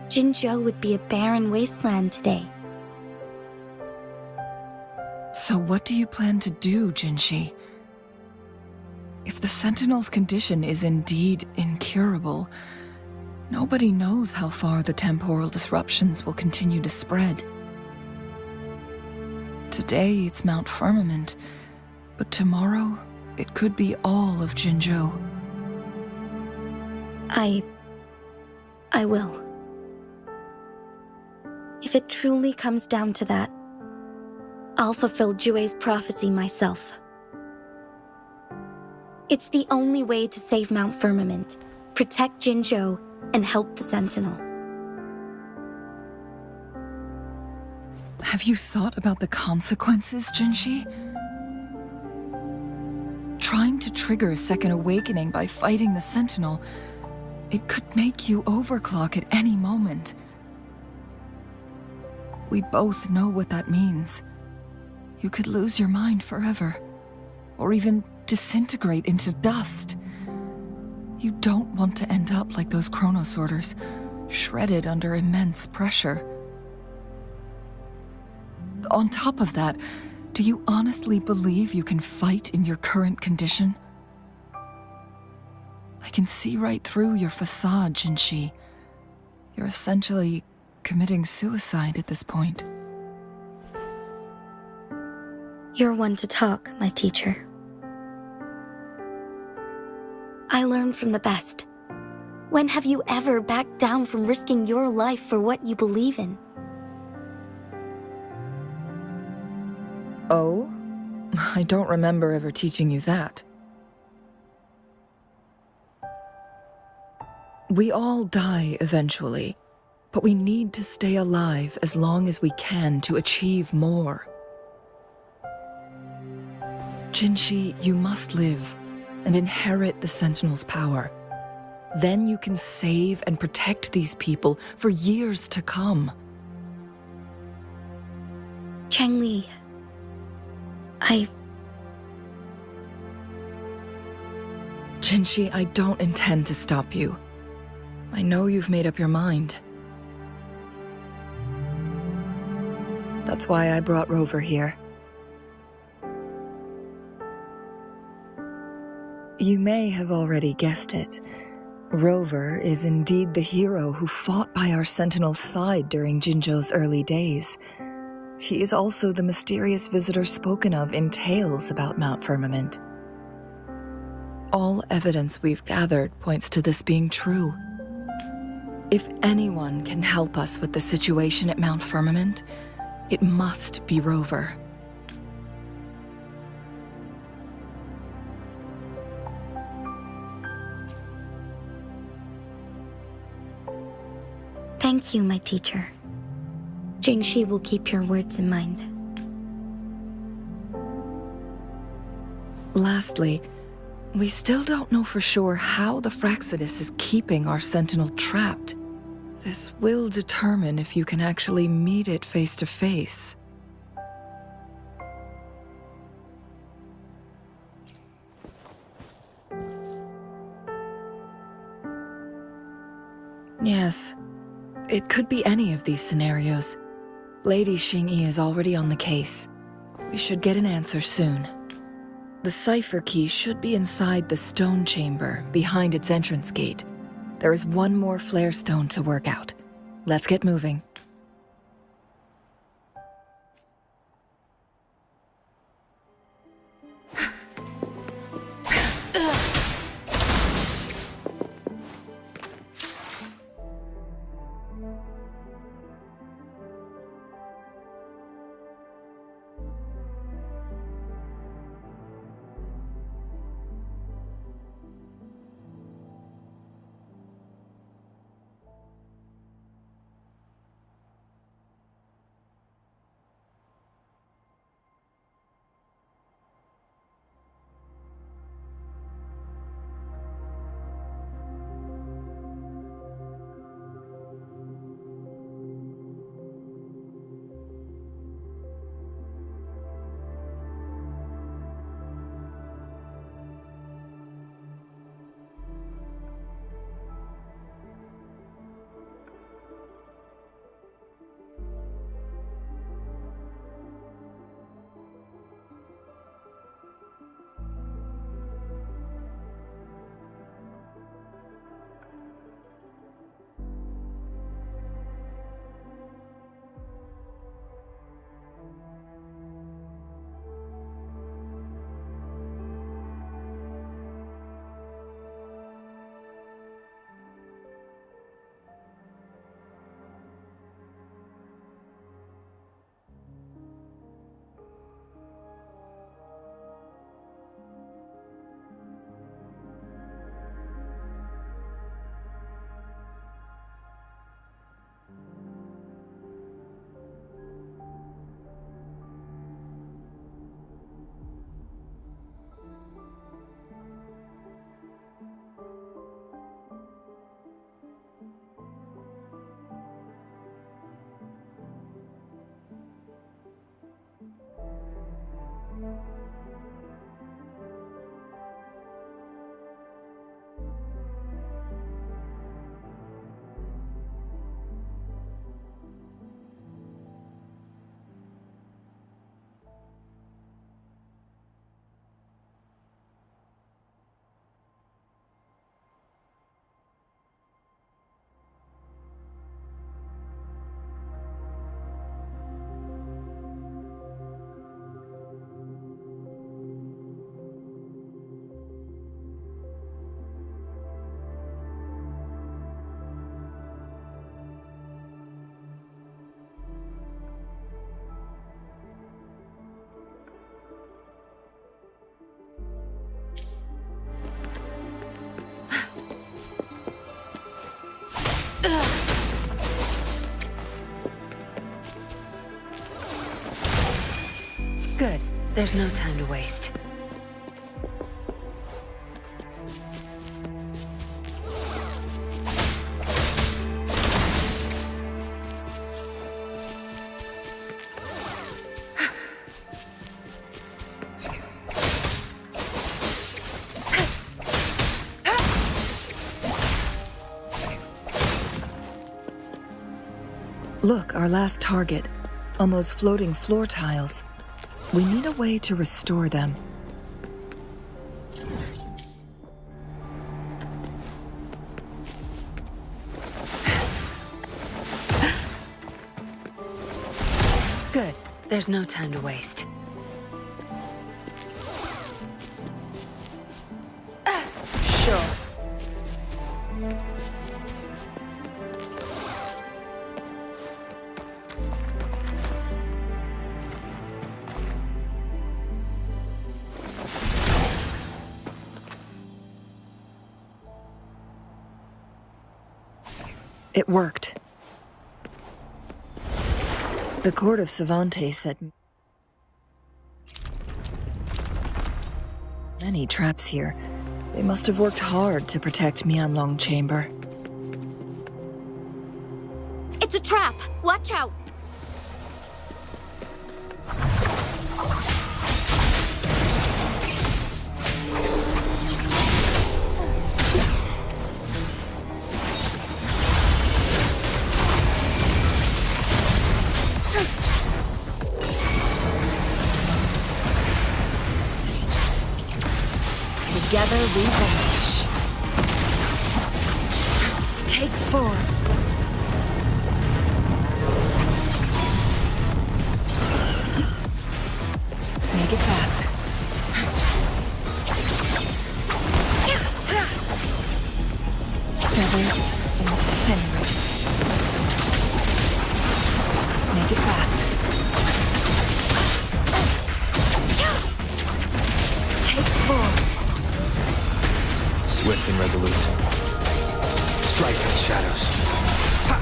Jinzhou would be a barren wasteland today. So what do you plan to do, Jinshi? If the Sentinel's condition is indeed incurable, nobody knows how far the temporal disruptions will continue to spread. Today it's Mount Firmament, but tomorrow it could be all of Jinzhou. I will. If it truly comes down to that, I'll fulfill Jue's prophecy myself. It's the only way to save Mount Firmament, protect Jinzhou, and help the Sentinel. Have you thought about the consequences, Jinshi? Trying to trigger a second awakening by fighting the Sentinel, it could make you overclock at any moment, we both know what that means. You could lose your mind forever, or even disintegrate into dust. You don't want to end up like those chronosorters, shredded under immense pressure. On top of that, do you honestly believe you can fight in your current condition? I can see right through your facade, Jinshi. You're essentially committing suicide at this point. You're one to talk, my teacher. I learned from the best. When have you ever backed down from risking your life for what you believe in? Oh? I don't remember ever teaching you that. We all die eventually, but we need to stay alive as long as we can to achieve more. Jinshi, you must live and inherit the Sentinel's power. Then you can save and protect these people for years to come. Changli, Jinshi, I don't intend to stop you. I know you've made up your mind. That's why I brought Rover here. You may have already guessed it. Rover is indeed the hero who fought by our Sentinel's side during Jinzhou's early days. He is also the mysterious visitor spoken of in tales about Mount Firmament. All evidence we've gathered points to this being true. If anyone can help us with the situation at Mount Firmament, it must be Rover. thank you, my teacher. Jingxi will keep your words in mind. Lastly, we still don't know for sure how the Fraxidus is keeping our Sentinel trapped. This will determine if you can actually meet it face to face. Yes, it could be any of these scenarios. Lady Xingyi is already on the case. We should get an answer soon. The cipher key should be inside the stone chamber, behind its entrance gate. There is one more flare stone to work out. Let's get moving. Good. There's no time to waste. Look, our last target. On those floating floor tiles. We need a way to restore them. Good. There's no time to waste. Sure. It worked. The Court of Savantes said many traps here. They must have worked hard to protect Mianlong Chamber. It's a trap! Watch out! Together we vanish. Take 4. Make it fast. Feathers incinerate. Make it fast. Take 4. Swift and resolute. Strike at the shadows. Ha!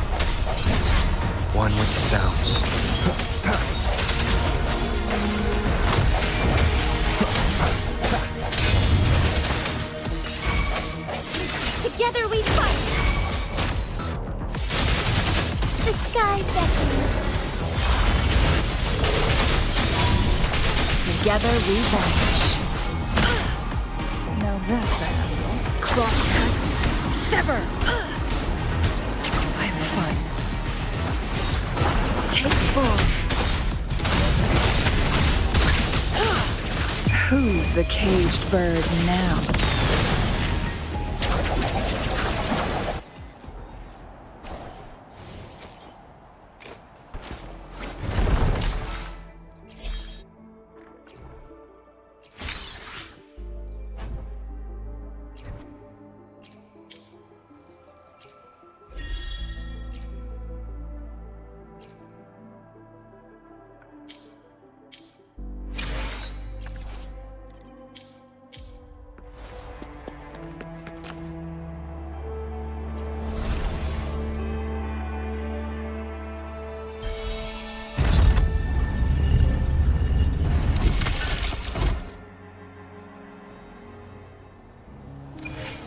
One with the sounds. Together we fight! The sky beckons. Together we vanish. Now that's a hassle. Crosscut. Sever! I'm fine. Take 4. Who's the caged bird now?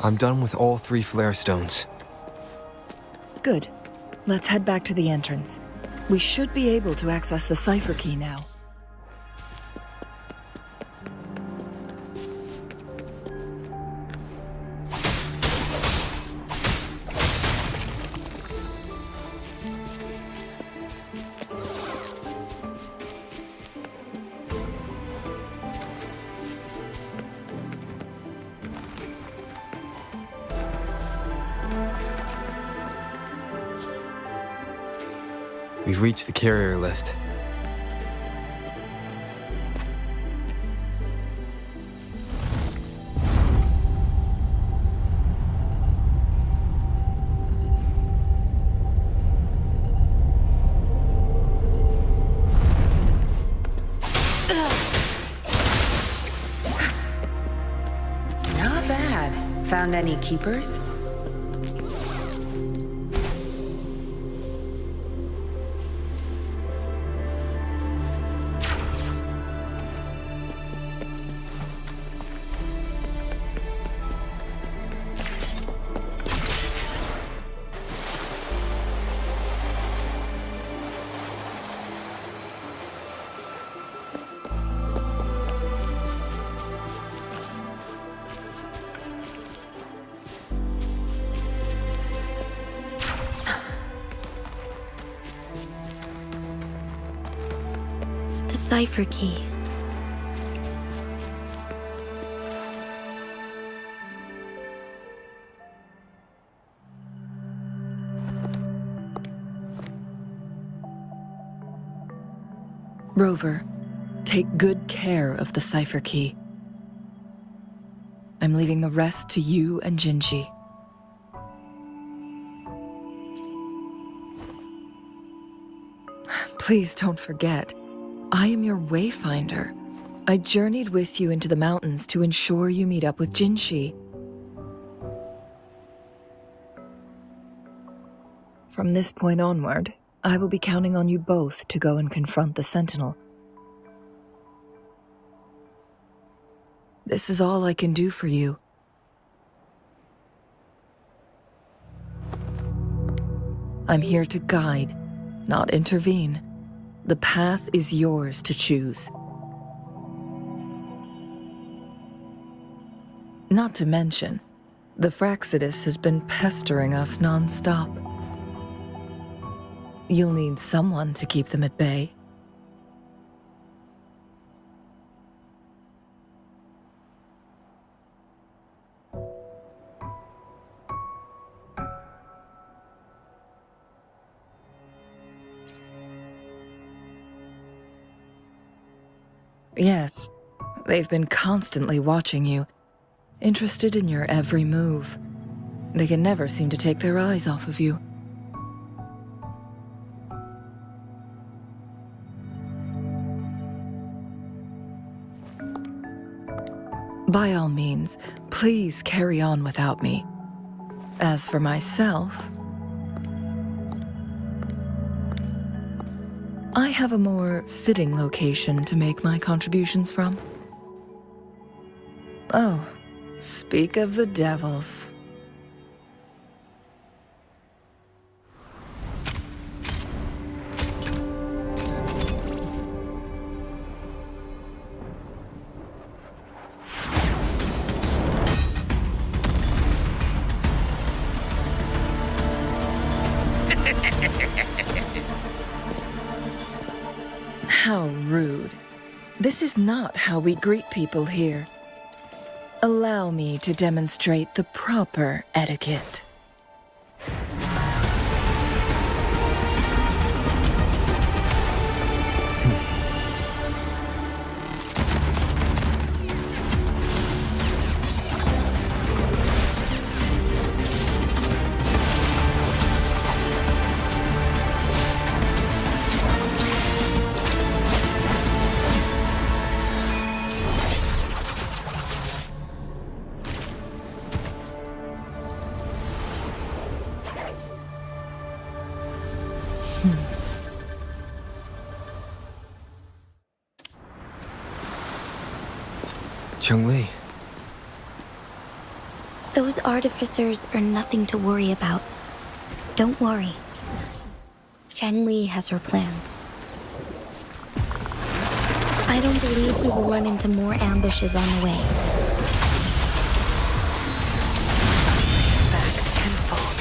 I'm done with all 3 flare stones. Good. Let's head back to the entrance. We should be able to access the cipher key now. We've reached the carrier lift. Not bad. Found any keepers? cipher key. Rover, take good care of the cipher key. I'm leaving the rest to you and Jinji. Please don't forget, I am your wayfinder. I journeyed with you into the mountains to ensure you meet up with Jinshi. From this point onward, I will be counting on you both to go and confront the Sentinel. This is all I can do for you. I'm here to guide, not intervene. The path is yours to choose. Not to mention, the Fraxidus has been pestering us non-stop. You'll need someone to keep them at bay. Yes, they've been constantly watching you, interested in your every move. They can never seem to take their eyes off of you. By all means, please carry on without me. As for myself, I have a more fitting location to make my contributions from. Oh, speak of the devils. How rude. This is not how we greet people here. Allow me to demonstrate the proper etiquette. Chun-Li. Those artificers are nothing to worry about. Don't worry. Chun-Li has her plans. I don't believe we will run into more ambushes on the way. Back tenfold.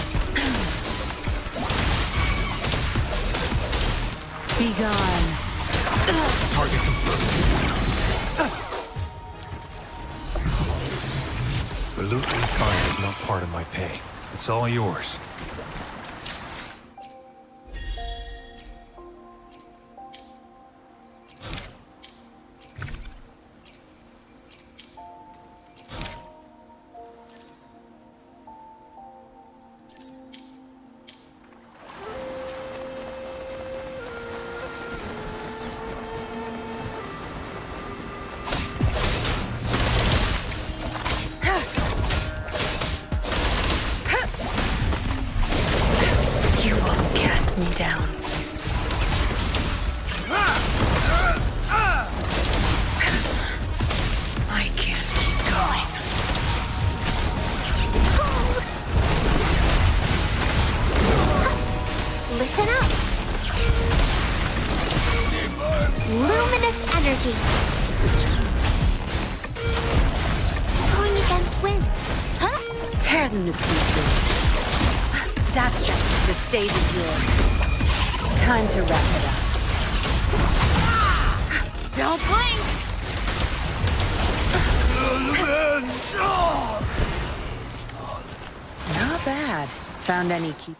Be gone. Target confirmed. The loot we find is not part of my pay. It's all yours. Me down. I can't keep going. Listen up. Luminous energy. Going against wind. Huh? Tear them to pieces. That's just the stage is yours. Time to wrap it up. Don't blink! Not bad. Found any keep.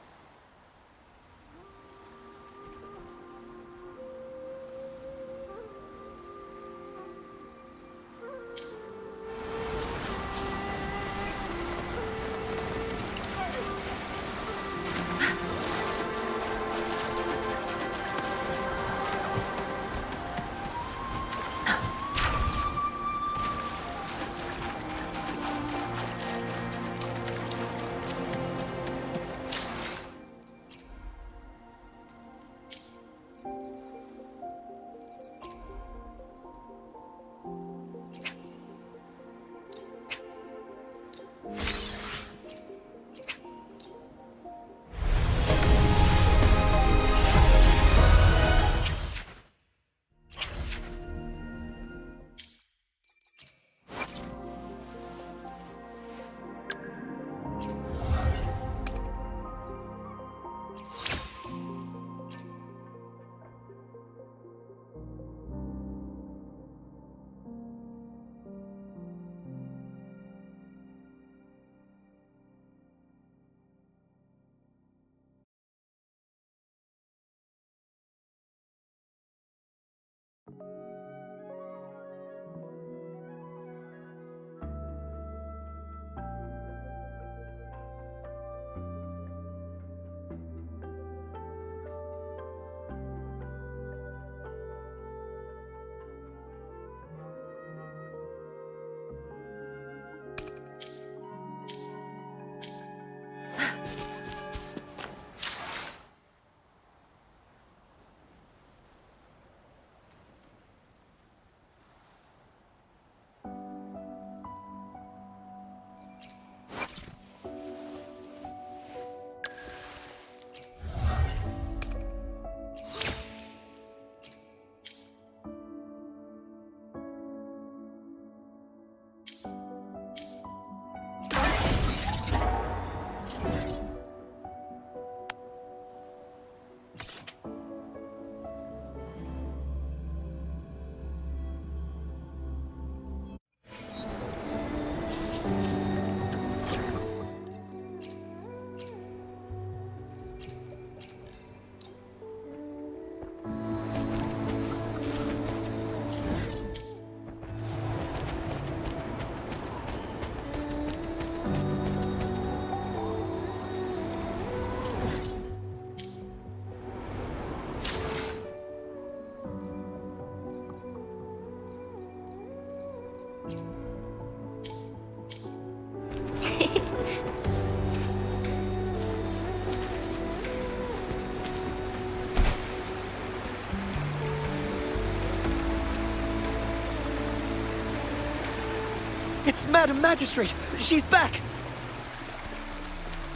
It's Madam Magistrate! She's back!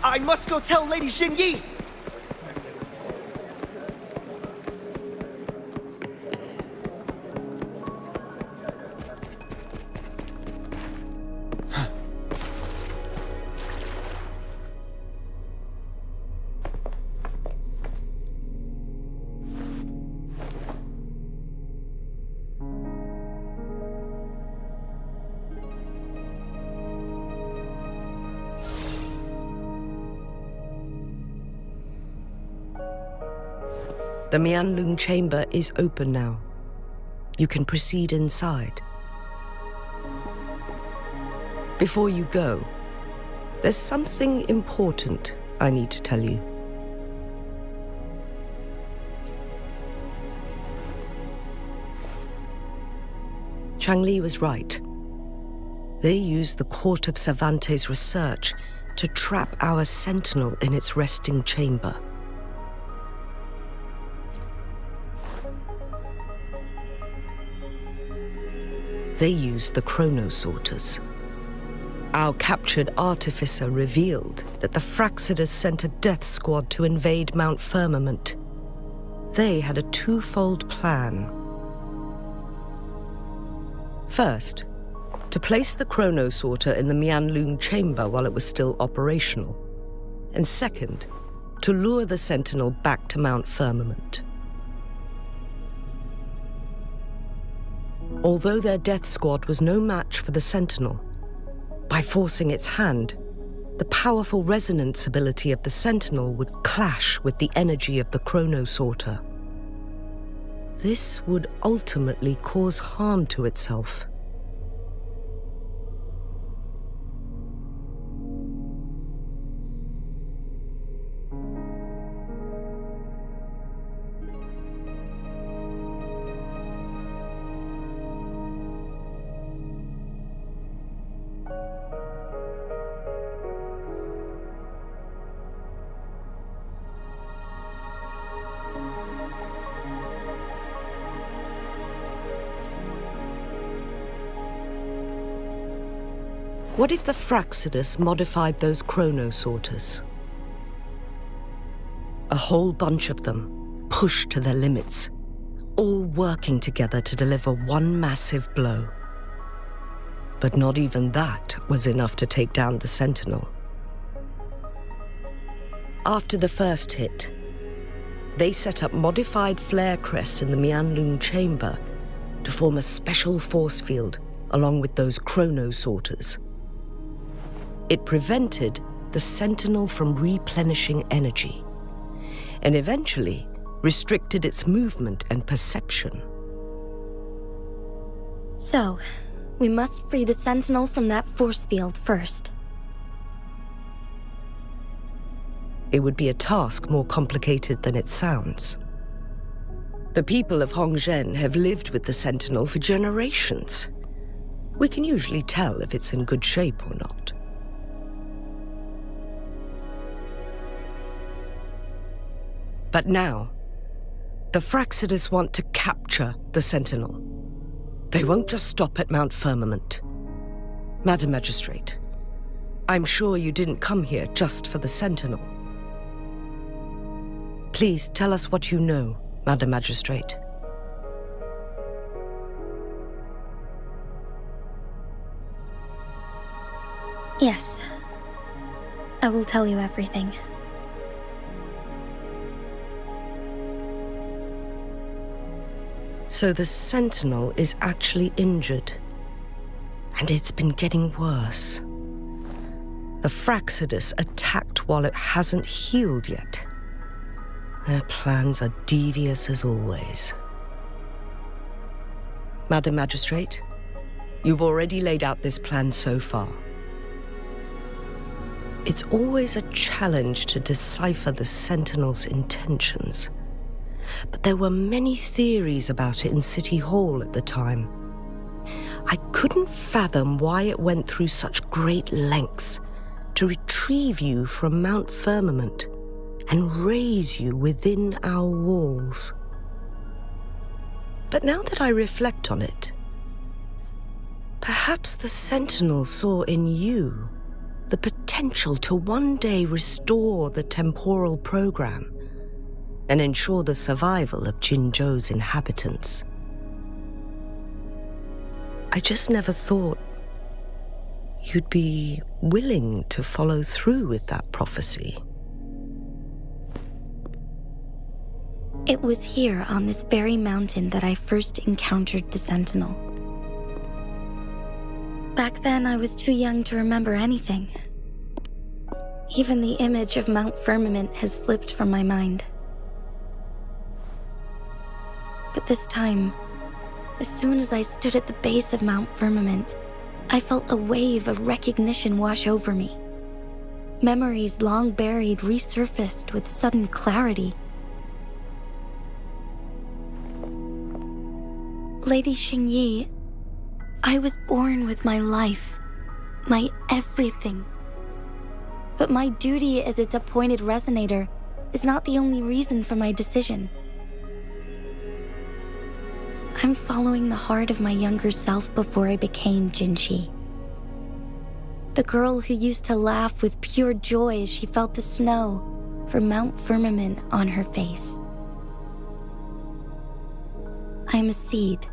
I must go tell Lady Xinyi! The Mianlung chamber is open now. You can proceed inside. Before you go, there's something important I need to tell you. Changli was right. They used the Court of Cervantes' research to trap our sentinel in its resting chamber. They used the chronosorters. Our captured artificer revealed that the Fraxidus sent a death squad to invade Mount Firmament. They had a twofold plan. First, to place the chronosorter in the Mianlung chamber while it was still operational. And second, to lure the Sentinel back to Mount Firmament. Although their death squad was no match for the Sentinel, by forcing its hand, the powerful resonance ability of the Sentinel would clash with the energy of the Chronosorter. This would ultimately cause harm to itself. What if the Fraxidus modified those Chronosorters? A whole bunch of them, pushed to their limits, all working together to deliver one massive blow. But not even that was enough to take down the Sentinel. After the first hit, they set up modified flare crests in the Mianlun chamber to form a special force field along with those Chronosorters. It prevented the Sentinel from replenishing energy, and eventually restricted its movement and perception. So, we must free the Sentinel from that force field first. It would be a task more complicated than it sounds. The people of Hongzhen have lived with the Sentinel for generations. We can usually tell if it's in good shape or not. But now, the Fraxidus want to capture the Sentinel. They won't just stop at Mount Firmament. Madam Magistrate, I'm sure you didn't come here just for the Sentinel. Please tell us what you know, Madam Magistrate. Yes. I will tell you everything. So the Sentinel is actually injured. And it's been getting worse. The Fraxidus attacked while it hasn't healed yet. Their plans are devious as always. Madam Magistrate, you've already laid out this plan so far. It's always a challenge to decipher the Sentinel's intentions. But there were many theories about it in City Hall at the time. I couldn't fathom why it went through such great lengths to retrieve you from Mount Firmament and raise you within our walls. But now that I reflect on it, perhaps the Sentinel saw in you the potential to one day restore the temporal program and ensure the survival of Jinzhou's inhabitants. I just never thought you'd be willing to follow through with that prophecy. It was here on this very mountain that I first encountered the Sentinel. Back then, I was too young to remember anything. Even the image of Mount Firmament has slipped from my mind. But this time, as soon as I stood at the base of Mount Firmament, I felt a wave of recognition wash over me. Memories long buried resurfaced with sudden clarity. Lady Xingyi, I was born with my life, my everything. But my duty as its appointed resonator is not the only reason for my decision. I'm following the heart of my younger self before I became Jinxi. The girl who used to laugh with pure joy as she felt the snow from Mount Firmament on her face. I'm a seed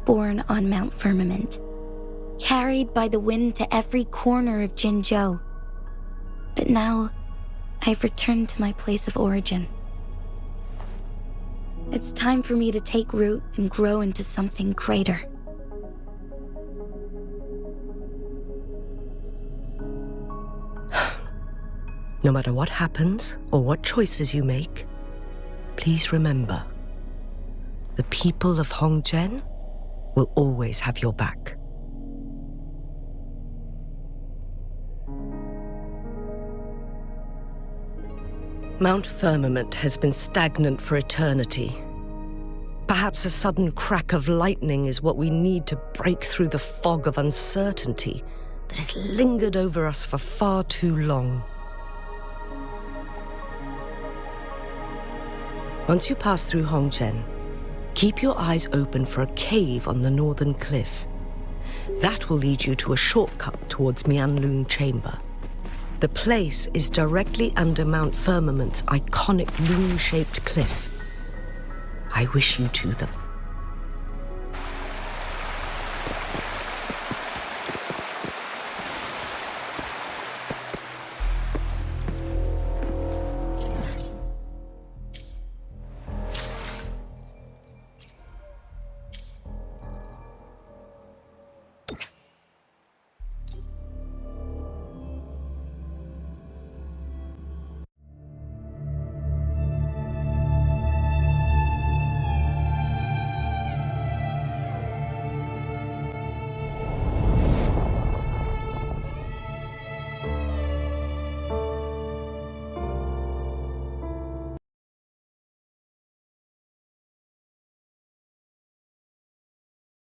born on Mount Firmament, carried by the wind to every corner of Jinzhou. But now, I've returned to my place of origin. It's time for me to take root and grow into something greater. No matter what happens or what choices you make, please remember, the people of Hongzhen will always have your back. Mount Firmament has been stagnant for eternity. Perhaps a sudden crack of lightning is what we need to break through the fog of uncertainty that has lingered over us for far too long. Once you pass through Hongzhen, keep your eyes open for a cave on the northern cliff. That will lead you to a shortcut towards Mianlun Chamber. The place is directly under Mount Firmament's iconic loom-shaped cliff. I wish you two the